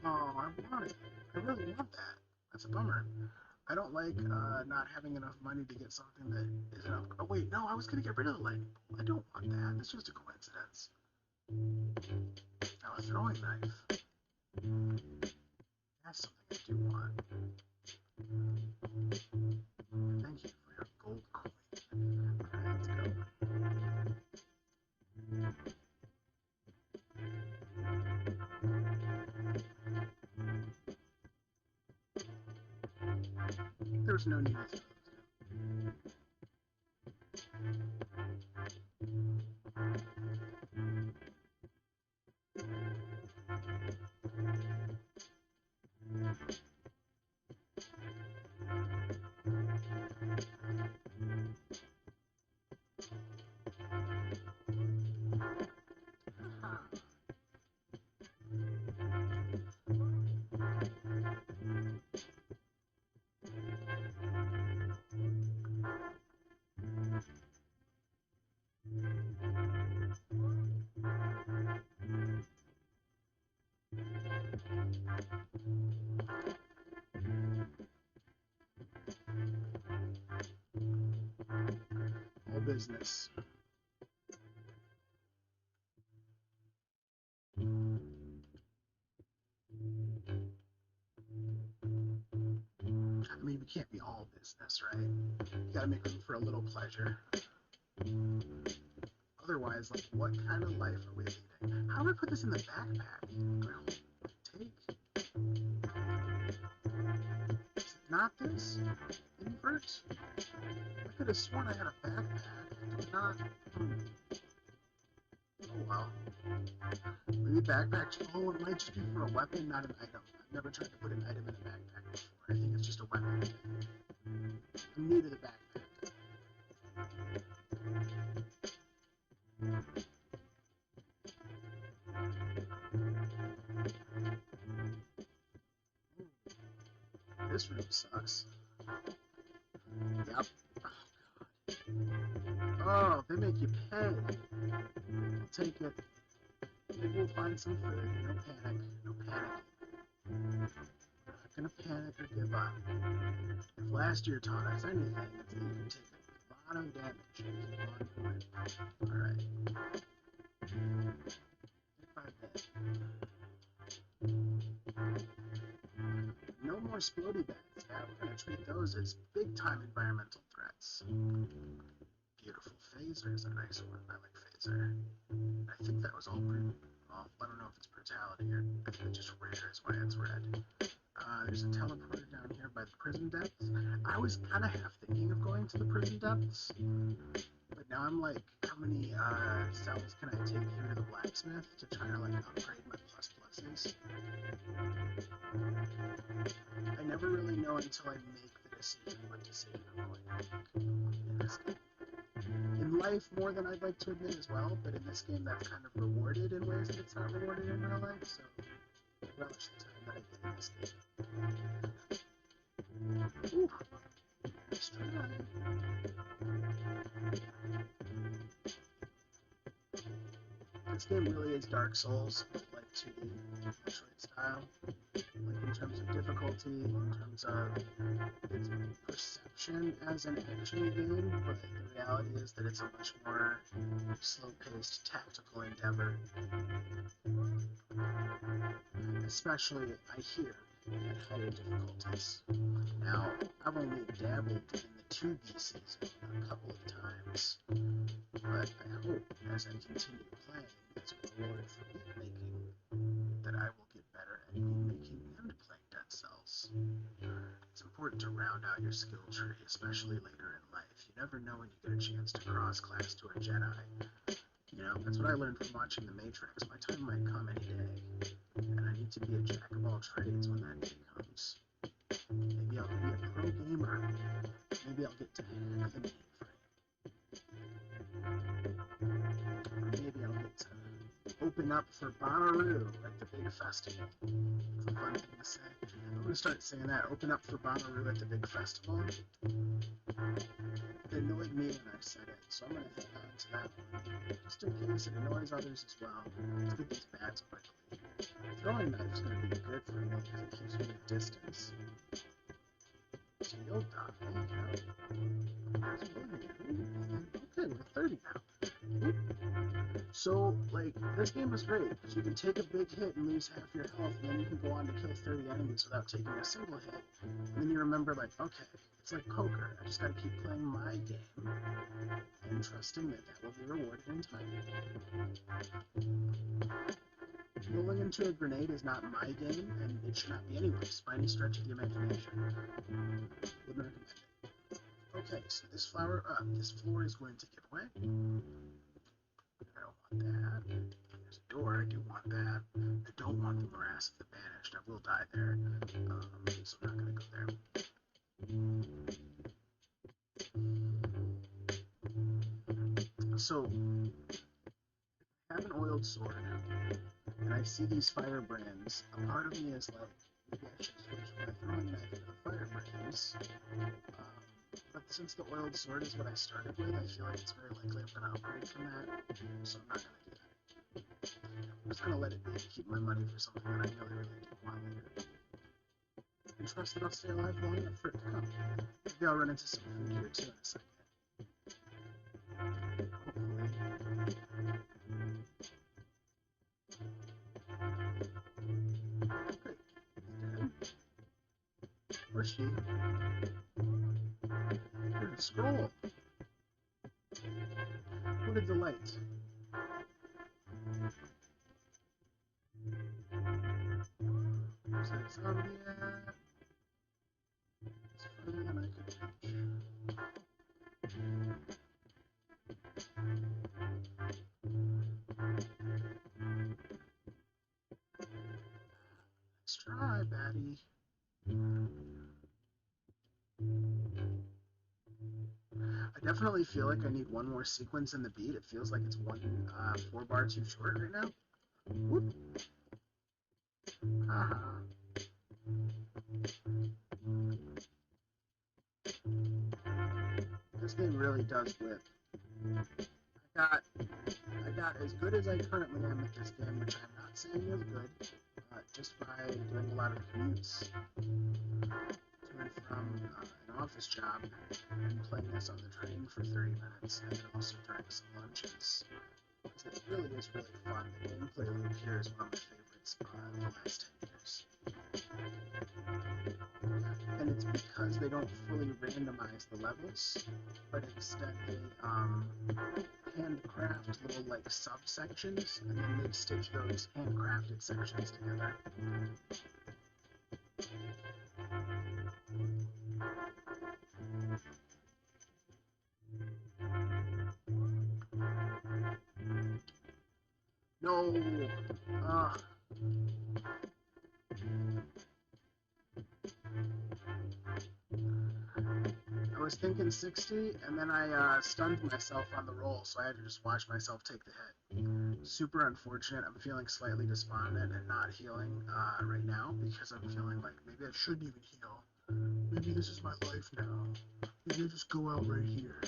Oh, I want it. I really want that. That's a bummer. I don't like not having enough money to get something that isn't up. Oh, wait, no, I was going to get rid of the lightning bolt. I don't want that. It's just a coincidence. Now, a throwing knife. That's something I do want. Thank you for your gold coin. Alright, let's go. There's no need to throw those down. All business. I mean, we can't be all business, right? You gotta make room for a little pleasure. Otherwise, like, what kind of life are we leading? How do I put this in the backpack? Do I hold, take? Is it not this? Invert? I could have sworn I had a backpack. Did not. Oh well. Maybe backpacks. Oh, it might just be for a weapon, not an item. I've never tried to put an item in a backpack before. I think it's just a weapon. I'm new to the backpack. This room sucks. Yep. Oh, they make you pay. I'll take it. Maybe we'll find some food. No panic. No panic. I'm not gonna panic or give up. If last year taught us anything, it's that you can take a lot of damage and keep on going. Alright. If I bet. No more splody beds. Yeah, we're gonna treat those as big time environmental threats. Beautiful. Phaser is a nice one. I like Phaser. I think that was all well, I don't know if it's brutality or if it's just rare is why it's red. There's a teleporter down here by the prison depths. I was kind of half thinking of going to the prison depths, but now I'm like, how many cells can I take here to the blacksmith to try to like upgrade my plus pluses? I never really know until I make the decision what decision I'm going to make in this game. In life, more than I'd like to admit as well, but in this game, that's kind of rewarded in ways that it's not rewarded in real life, so I relish the time that I get in this game. Ooh, nice try. This game really is Dark Souls, but like 2D. Actually, it's style, like in terms of difficulty, in terms of its perception as an action game, but the reality is that it's a much more slow-paced, tactical endeavor, especially, I hear, at higher difficulties. Now, I've only dabbled in the 2B season a couple of times, but I hope as I continue playing as a reward for beat making that I will get better at beat making and playing Dead Cells. It's important to round out your skill tree, especially later in life. You never know when you get a chance to cross class to a Jedi. You know, that's what I learned from watching The Matrix. My time might come any day, and I need to be a jack of all trades when that day comes. Maybe I'll be a pro gamer. Maybe I'll get to hack the mainframe. Maybe I'll get to open up for Bonnaroo at the big festival. It's a fun thing to say. I'm going to start saying that. Open up for Bonnaroo at the big festival. It annoyed me when I said it, so I'm going to hang on to that one. Just in case it annoys others as well. Let's get these bats quickly. Throwing knife's going to be good for me because it keeps me at distance. So you'll die. Okay, we're 30 now. So, like, this game is great because you can take a big hit and lose half your health, and then you can go on to kill 30 enemies without taking a single hit. And then you remember, like, okay, it's like poker. I just gotta keep playing my game and trusting that that will be rewarded in time. Rolling into a grenade is not my game, and it should not be anyways, by any stretch of the imagination. Wouldn't recommend it. Okay, so this floor is going to give away. I don't want that. There's a door, I do want that. I don't want the morass of the banished. I will die there. So I'm not gonna go there. So I have an oiled sword, and I see these firebrands. A part of me is like, maybe I should switch my throwing knife to the firebrands. But since the oiled sword is what I started with, I feel like it's very likely I'm going to upgrade from that, so I'm not going to do that. I'm just going to let it be and keep my money for something that I really do want later. And trust that I'll stay alive long enough for it to come. Maybe I'll run into some food here too in a second. Hopefully. Great. Dead. Where's she? There's a scroll. What a delight. Where's that zombie at? It's further than I could reach. Let's try, Batty. I definitely feel like I need one more sequence in the beat. It feels like it's 4 bar too short right now. Whoop. Haha. This game really does whip. I got as good as I currently am at this game, which I'm not saying is good, just by doing a lot of commutes to and from an office job and playing this on the train for 30 minutes, and then also during some lunches. Because it really is really fun. The gameplay loop here is one of my favorites in the last 10 years. And it's because they don't fully randomize the levels, but instead they handcraft little like subsections, and then they stitch those handcrafted sections together. No! I was thinking 60, and then I stunned myself on the roll, so I had to just watch myself take the hit. Super unfortunate. I'm feeling slightly despondent and not healing right now, because I'm feeling like maybe I shouldn't even heal. Maybe this is my life now. Maybe I just go out right here.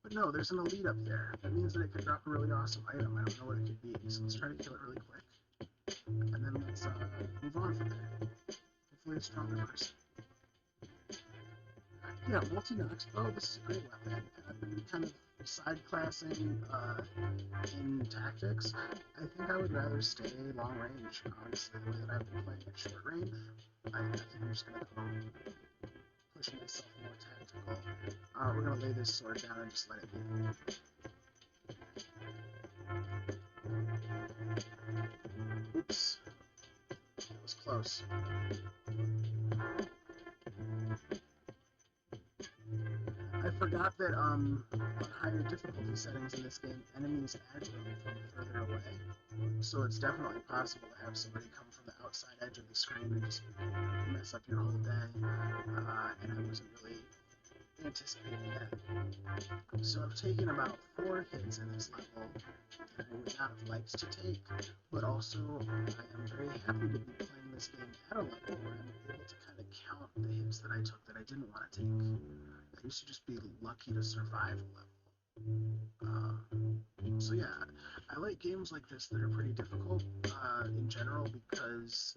But no, there's an elite up there. That means that it could drop a really awesome item. I don't know what it could be, so let's try to kill it really quick. and then let's move on from there. Hopefully a stronger person. Yeah, multi-nox. Oh, this is a great weapon. Kind of side-classing in tactics. I think I would rather stay long range, honestly, the way that I've been playing at short range. I think I'm just going to go push myself more tactical. We're going to lay this sword down and just let it be. Oops. That was close. I forgot that on higher difficulty settings in this game, enemies aggro from further away. So it's definitely possible to have somebody come from the outside edge of the screen and just mess up your whole day. And I wasn't really anticipating that. So I've taken about 4 hits in this level that I would not have liked to take, but also I am very happy to be playing this game at a level where I'm able to kind of count the hits that I took that I didn't want to take. I used to just be lucky to survive a level. So yeah, I like games like this that are pretty difficult in general because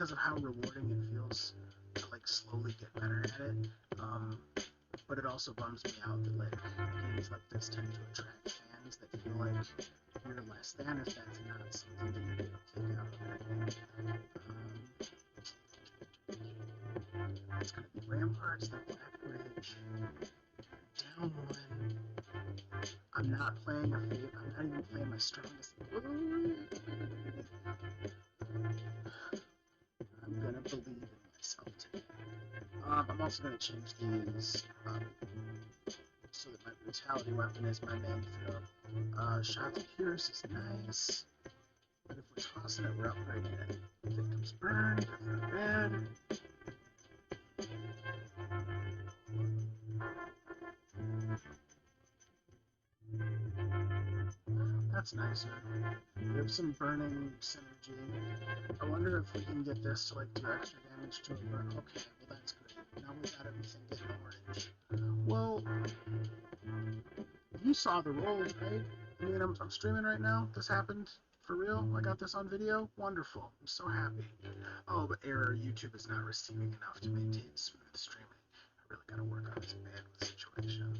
of how rewarding it feels to like slowly get better at it. But it also bums me out that like games like this tend to attract fans that feel like you're less than if that's not something that you're going to kick out of it. It's going to be Ramparts, the Black Bridge, down 1. I'm not playing a favorite. I'm not even playing my strongest. I'm gonna believe in myself today. I'm also gonna change these so that my brutality weapon is my main throw. Shot to Pierce is nice, but if we're tossing it, we're upgrading it. Victims burn, red. That's nicer. We have some burning synergy. I wonder if we can get this to like do extra damage to a burn. Okay, well that's good. Now we got everything getting orange. Well, you saw the rolls, right? I mean, I'm streaming right now. This happened for real. I got this on video. Wonderful. I'm so happy. Oh, but error. YouTube is not receiving enough to maintain smooth streaming. I really gotta work on this bandwidth situation.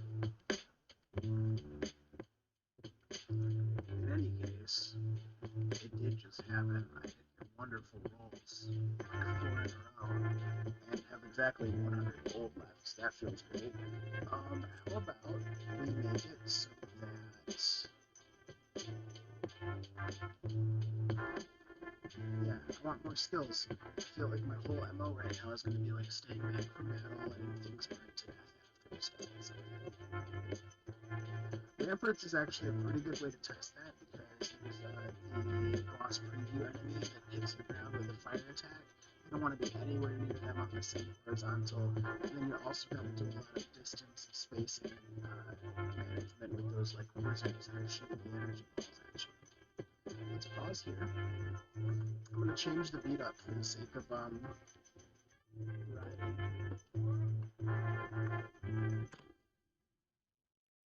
In any case, it did just happen. I did wonderful rolls, like 4 in a row, and have exactly 100 gold left. So that feels great. How about we make it so that, yeah, I want more skills. I feel like my whole MO right now is going to be like staying back from battle and things burn to death after we start something. Ramparts is actually a pretty good way to test that because there's the boss preview enemy that hits the ground with a fire attack. You don't want to be anywhere near them on the same horizontal, and then you also got to do a lot of distance and spacing management with those like wizards that are shooting the energy balls at you. Let's pause here. I'm going to change the beat up for the sake of riding.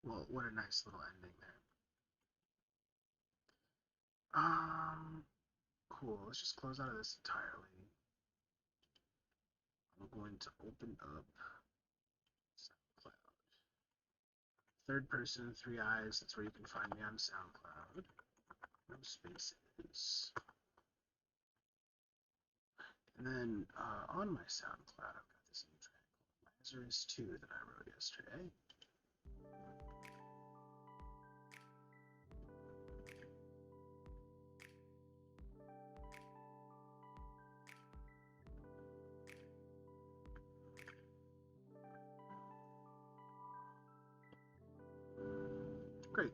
Well, what a nice little ending there. Cool. Let's just close out of this entirely. I'm going to open up SoundCloud. Third person, 3 eyes. That's where you can find me on SoundCloud. No spaces. And then on my SoundCloud, I've got this new track called Lazarus 2 that I wrote yesterday. Great.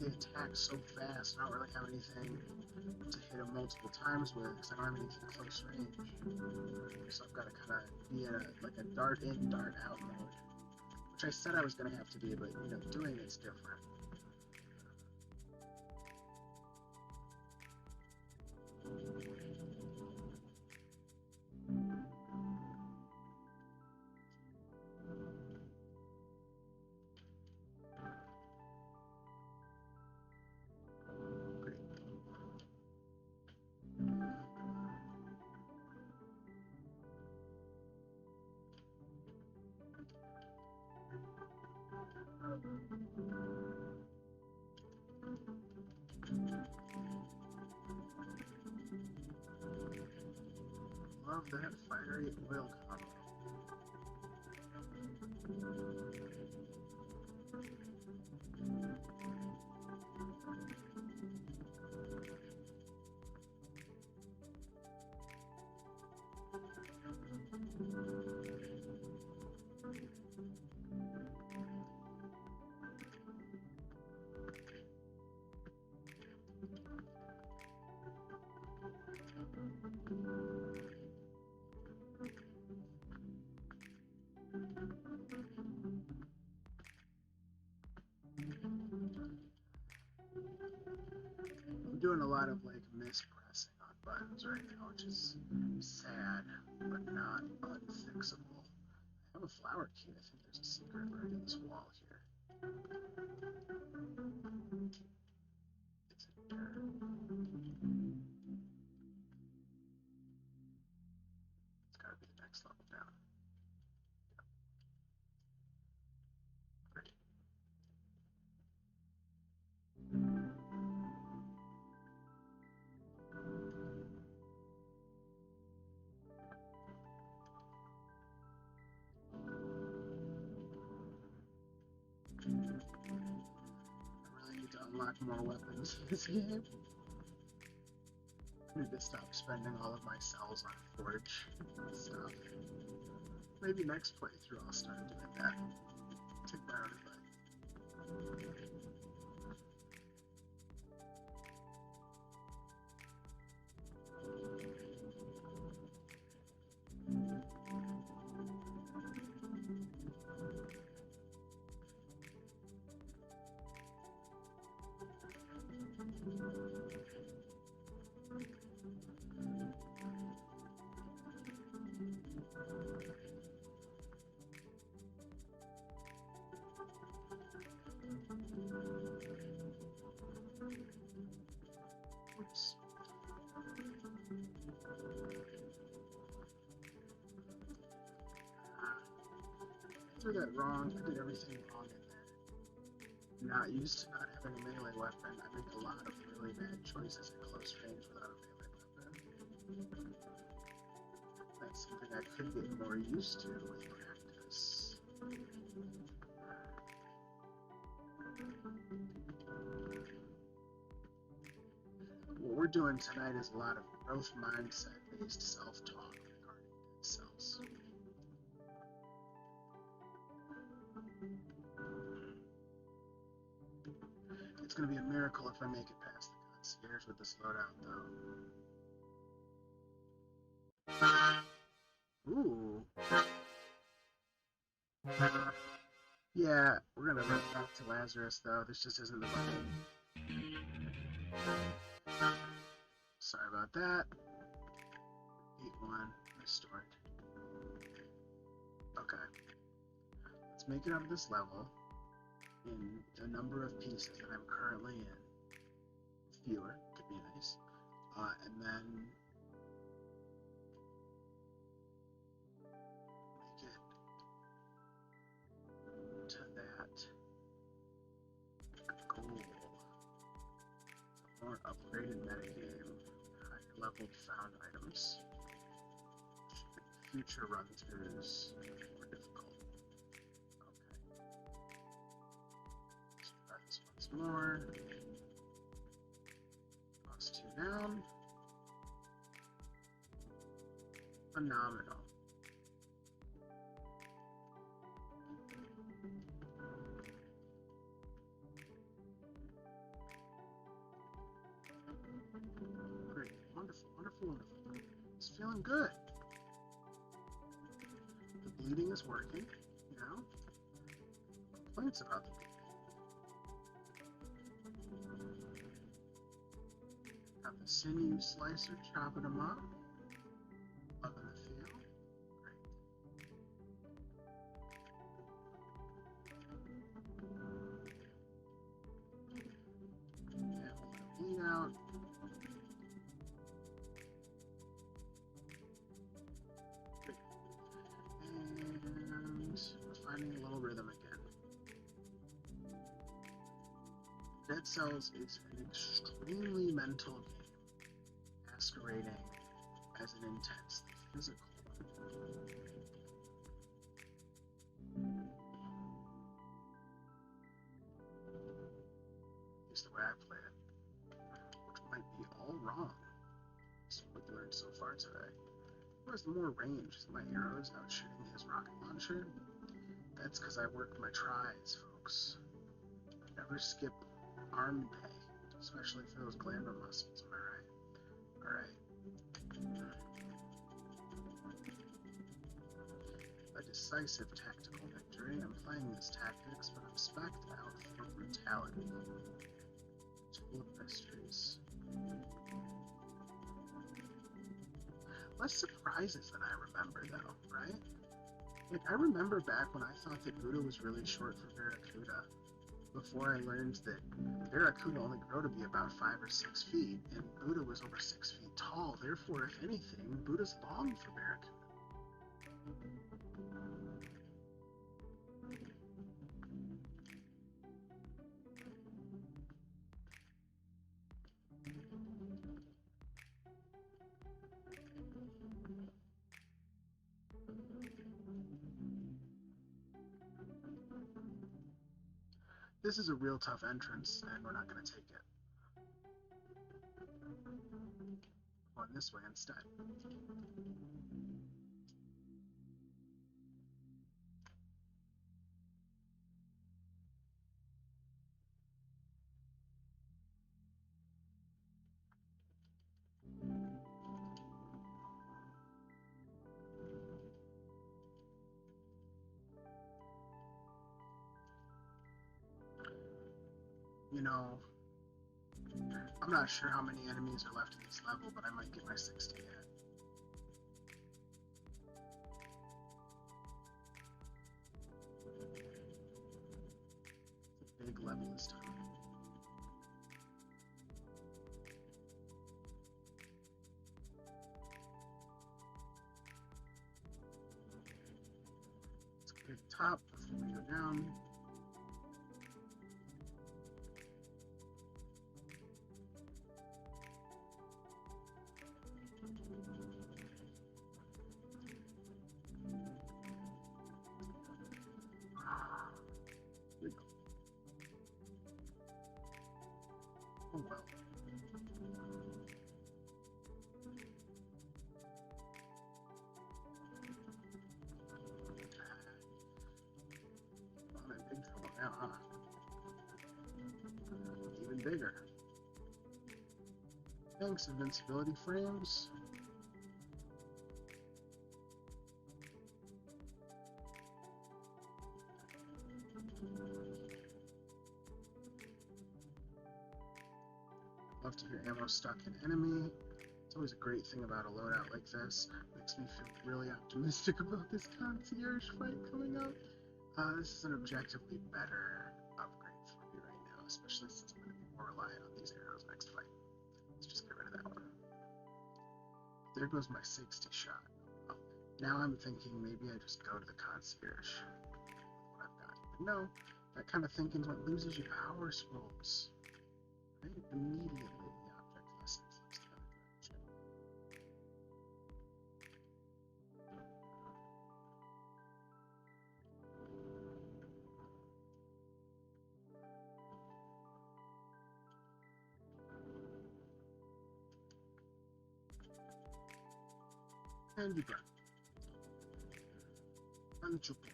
They attack so fast, I don't really have anything to hit them multiple times with because I don't have anything close range. So I've got to kind of be in like a dart in, dart out mode, which I said I was going to have to be, but you know, doing it's different. Love that fiery oil combo. I'm doing a lot of like mispressing on buttons right now, which is sad, but not unfixable. I have a flower key. I think there's a secret right in this wall here. It's in there. It's gotta be the next level down. Great. I really need to unlock more weapons in this game. I need to stop spending all of my cells on forge stuff. Maybe next playthrough I'll start doing that. Take my own advice. Oops. I threw that wrong. I did everything wrong in there. Not used to not having a melee weapon. I make a lot of really bad choices at close range without a melee weapon. That's something I could get more used to with practice. What we're doing tonight is a lot of growth mindset-based self-talk regarding dead cells. It's going to be a miracle if I make it past the concierge with this loadout, though. Ooh. Yeah, we're going to run back to Lazarus, though. This just isn't the button. Sorry about that. 8-1 restored. Okay. Let's make it out of this level in the number of pieces that I'm currently in. Fewer could be nice. And then make it to that goal. More upgraded metagame, higher leveled found items. Future run-throughs more difficult. Okay. Let's try this once more. Plus 2 down. Phenomenal. going good. The bleeding is working, you know? Complaints about the bleeding. Got the sinew slicer chopping them up. Loving the feel. Great. Yeah, bleed out. Great. And we're finding a little rhythm again. Dead Cells is an extremely mental game, masquerading as an intensely physical one. Is the way I play it, which might be all wrong. That's what we learned so far today. Who has more range? My arrows out shooting his rocket launcher? That's because I worked my tries, folks. Never skip arm pay, especially for those glamour muscles, am I right? Alright. A decisive tactical victory. I'm playing these tactics, but I'm spec'd out for brutality. It's full of mysteries. Less surprises than I remember, though, right? Like, I remember back when I thought that Buddha was really short for Barracuda, before I learned that Barracuda only grow to be about 5 or 6 feet, and Buddha was over 6 feet tall. Therefore, if anything, Buddha's long for Barracuda. This is a real tough entrance, and we're not going to take it. Going this way instead. You know, I'm not sure how many enemies are left in this level, but I might get my 60 yet. It's a big level this time. Let's click top before we go down. Oh well. I'm in big trouble now, huh? Even bigger. Thanks, invincibility frames. Love to hear ammo stuck in enemy. It's always a great thing about a loadout like this. Makes me feel really optimistic about this concierge fight coming up. This is an objectively better upgrade for me right now, especially since I'm going to be more reliant on these arrows next fight. Let's just get rid of that one. There goes my 60 shot. Oh, now I'm thinking maybe I just go to the concierge with what I've got. But no, that kind of thinking is what loses you power scrolls. Right? Immediately the object lesson flips the other direction. And you burn. And you burn.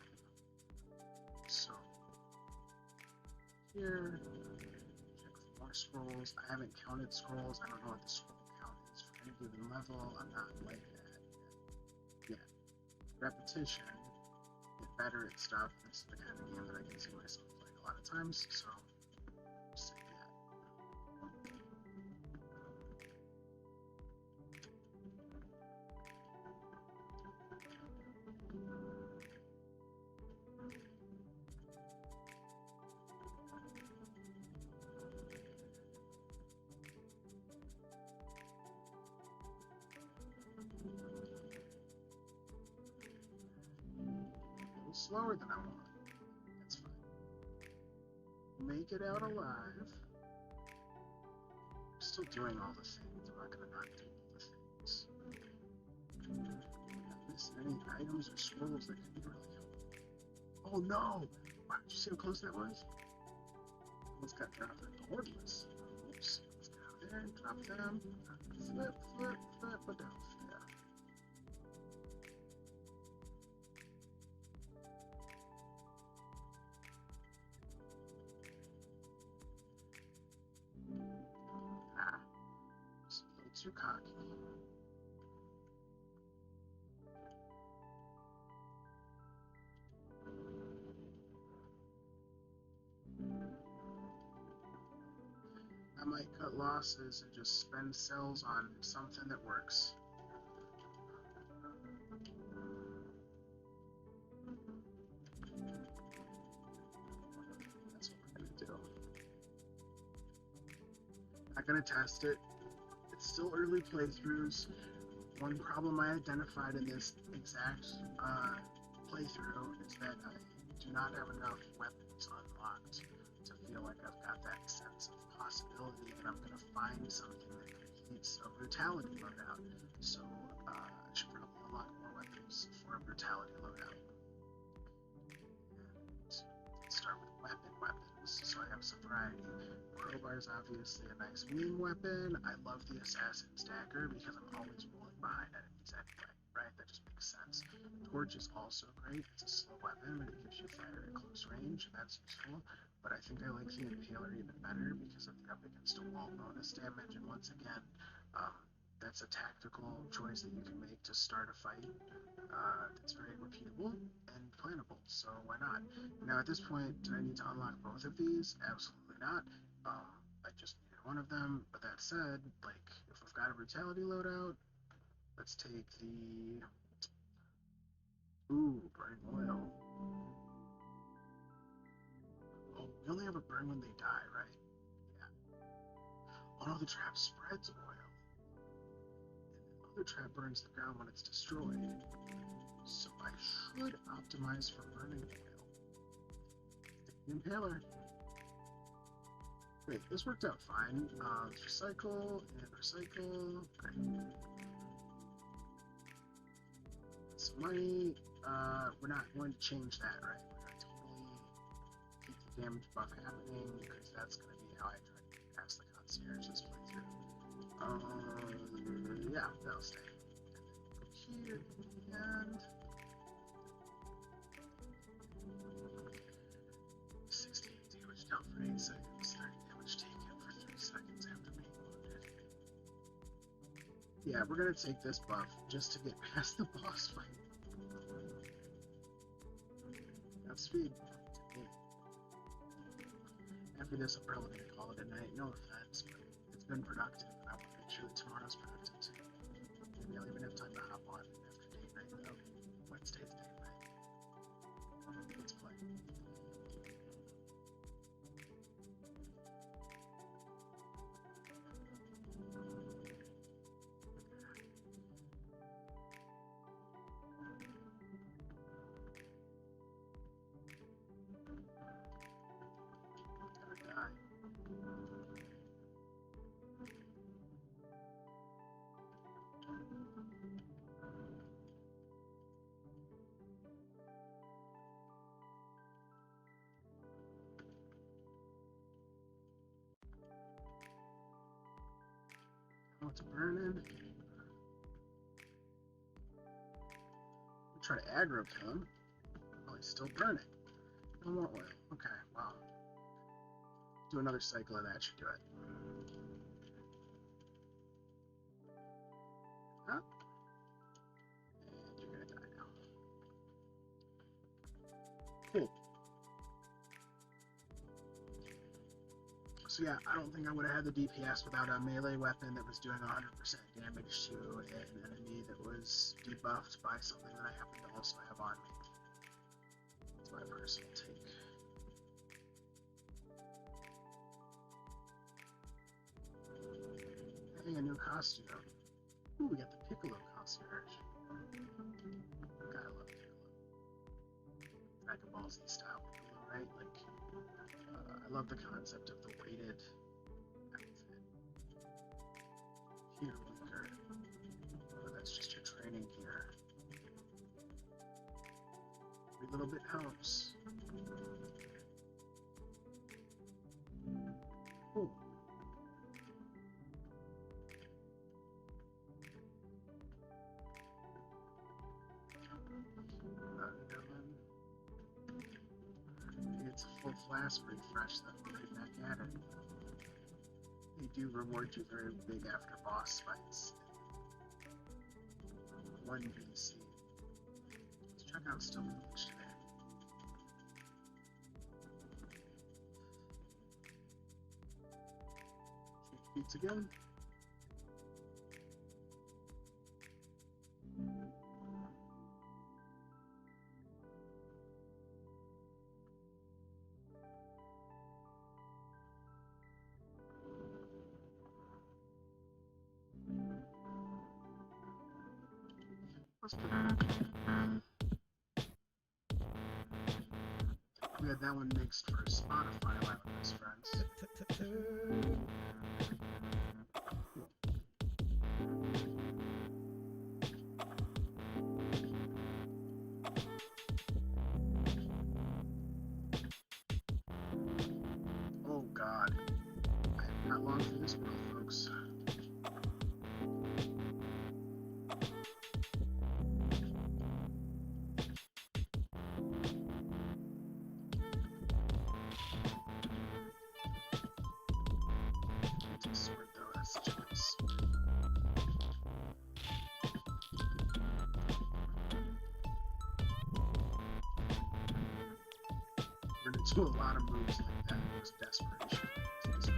So, here, check for more scrolls. I haven't counted scrolls. I don't know what the scroll count is for any given level. I'm not like that. repetition, get better at stuff. This is the kind of game that I can see myself playing a lot of times, so say that. Slower than I want. That's fine. Make it out alive. I'm still doing all the things. I'm not gonna not do all the things. Not missing any items or scrolls that could be really helpful. Oh no! Wow, did you see how close that was? Almost got dropped in the cordless. Oops. Let's get out there, drop them. Flip, flip, flip, but down. Too cocky. I might cut losses and just spend cells on something that works. That's what we're gonna do. Not gonna test it. It's still early playthroughs. One problem I identified in this exact playthrough is that I do not have enough weapons unlocked to feel like I've got that sense of possibility that I'm going to find something that completes a brutality loadout. So I should probably unlock more weapons for a brutality loadout. And start with weapons, so I have some variety. Crowbar is obviously a nice meme weapon. I love the assassin's dagger because I'm always rolling behind enemies anyway, right? That just makes sense. Torch is also great. It's a slow weapon, but it gives you fire at close range, and that's useful. But I think I like the impaler even better because of the up against a wall bonus damage, and once again, that's a tactical choice that you can make to start a fight that's very repeatable and plannable, so why not? Now at this point, do I need to unlock both of these? Absolutely not. I just needed one of them, but that said, like, if we've got a brutality loadout, let's take the... Ooh, burning oil. Oh, we only have a burn when they die, right? Yeah. Oh no, the trap spreads oil. And the other trap burns the ground when it's destroyed. So I should optimize for burning oil. The impaler. Great, this worked out fine. Let's recycle and recycle. Great. Some money. We're not going to change that, right? We're going to totally keep the damage buff happening because that's going to be how I try to get past the concierge this playthrough. Yeah, that'll stay. And then go here and 16 damage dealt for 8 seconds, 30 damage taken for 3 seconds after being wounded. Yeah, we're gonna take this buff just to get past the boss fight. Got speed. After this, I'm probably gonna call it a night. No offense, but it's been productive, and I want to make sure that tomorrow's productive too. Maybe I'll even have time to hop on after date night. Okay, Wednesday's date night. Let's play. Oh, it's burning. Try to aggro kill him. Oh, he's still burning. No more oil. Okay, well. Do another cycle of that should do it. Up. And you're gonna die now. Cool. So yeah, I don't think I would have had the DPS without a melee weapon that was doing 100% damage to an enemy that was debuffed by something that I happen to also have on me. That's my personal take. Having a new costume. Ooh, we got the Piccolo concierge. Gotta love Piccolo. Dragon Ball Z style Piccolo, right? Like, I love the concept of the weighted outfit. Here, weaker. Oh, that's just your training gear. Every little bit helps. Ooh. It's a full flask refresh, then we're right back at it. They do reward you very big after boss fights. One PC. Let's check out Still Village today. Change beats again. Let's put we had that one mixed for Spotify Live with his friends. Oh god. I am not long for this world, folks. Sword though, that's such a nice sword. We're gonna do a lot of moves like that. It was desperation. It's all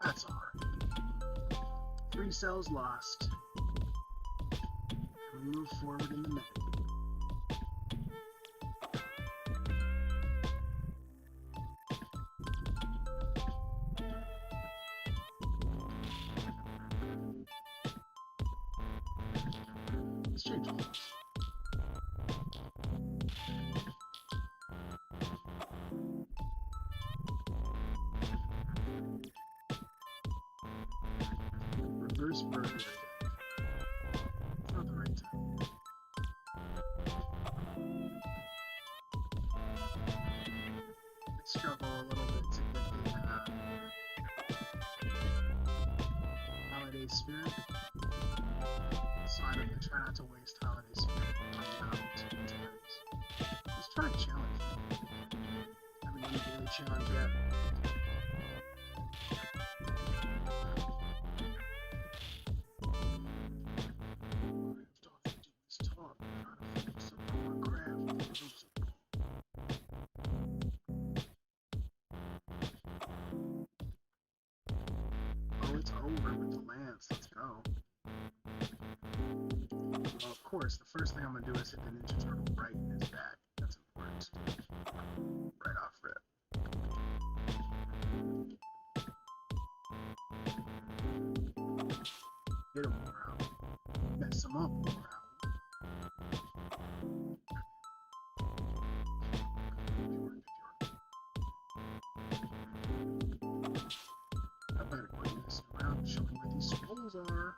That's alright. 3 cells lost. We move forward in the menu. Let's change all those. Reverse burger again. Not the right time. I struggle a little bit to get the holiday spirit. So I try not to waste holiday spirit on the opportunities. Let's try and challenge me. I haven't done a daily challenge yet. It's over with the lance. Let's go. Well, of course, the first thing I'm gonna do is hit the Ninja Turtle right in his back. That's important to do. Right off rip. Hit him more out. Mess him up more out. I better quit messing around and show me where these scrolls are.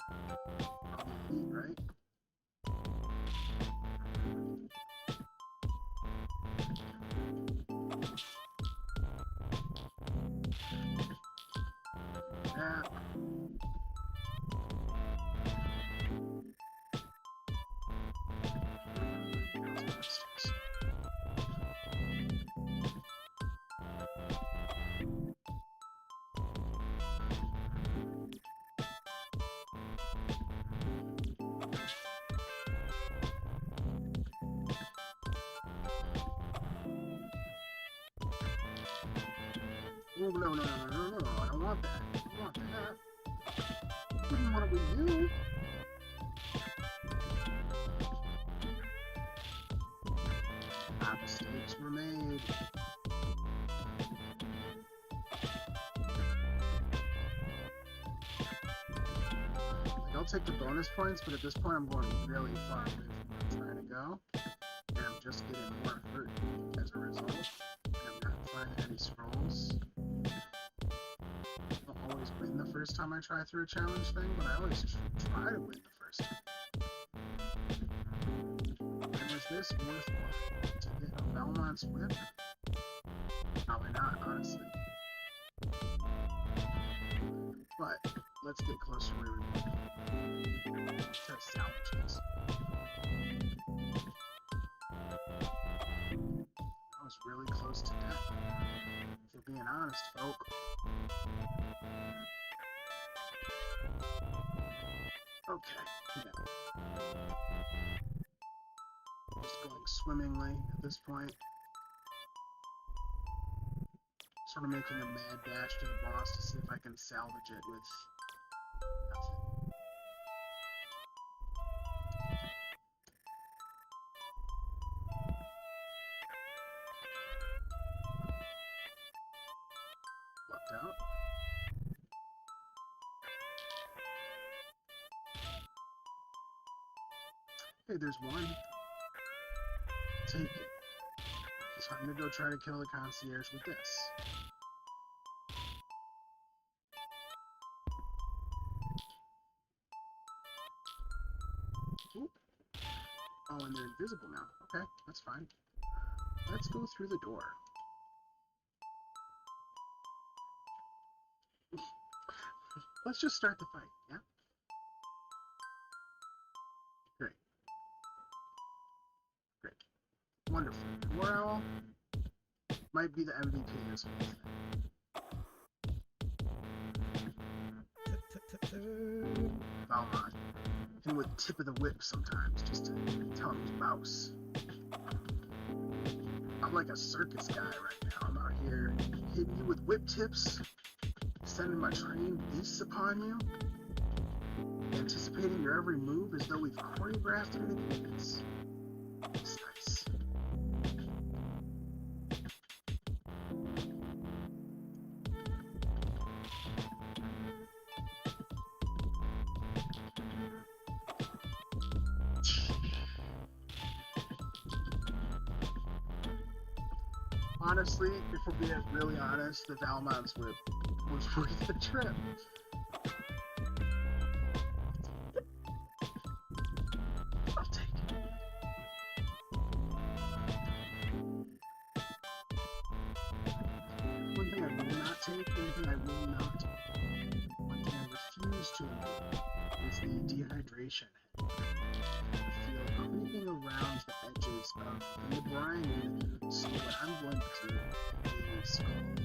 Oh, no, no, no, no, no, no, I don't want that. I don't want that. I didn't want it with you. Ah, mistakes were made. Like, I'll take the bonus points, but at this point I'm going really far away from where I'm trying to go. And I'm just getting more hurt as a result. And I'm not finding any scrolls. I don't always win the first time I try through a challenge thing, but I always try to win the first time. And was this worthwhile to get a Belmont's whip? Probably not, honestly. But let's get closer where we want to salvage this. I was really close to death. If we're being honest, folk. Okay, yeah. Just going swimmingly at this point. Sort of making a mad dash to the boss to see if I can salvage it with nothing. Lucked out. Hey, there's one. Take it. So I'm gonna go try to kill the concierge with this. Ooh. Oh, and they're invisible now. Okay, that's fine. Let's go through the door. Let's just start the fight, yeah? Great. Great. Wonderful. War Owl might be the MVP of this whole thing. Valmont. Him with tip of the whip sometimes, just to tell him he's mouse. I'm like a circus guy right now. I'm out here hitting you with whip tips, sending my trained beasts upon you, anticipating your every move as though we've choreographed it in advance. It's nice. Honestly, if we're being really honest, the Valmont's whip was worth the trip. I'll take it. One thing I will not take, one thing I will not, one thing I refuse to remove is the dehydration. I feel creeping around the edges of the brine, so what I'm going to do is called.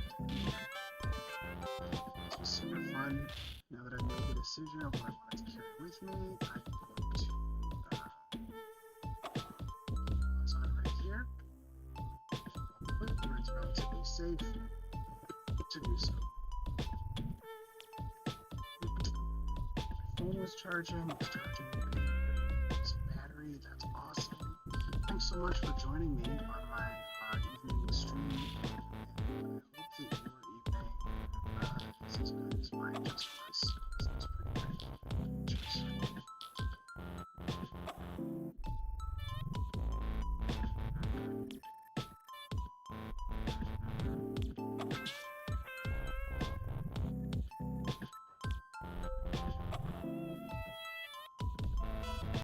This was super fun. Now that I've made the decision of what I wanted to carry with me, I'm going to pause on right here. Where it's relatively safe to do so. My phone was charging, it's charging. It's a battery, that's awesome. Thanks so much for joining me on my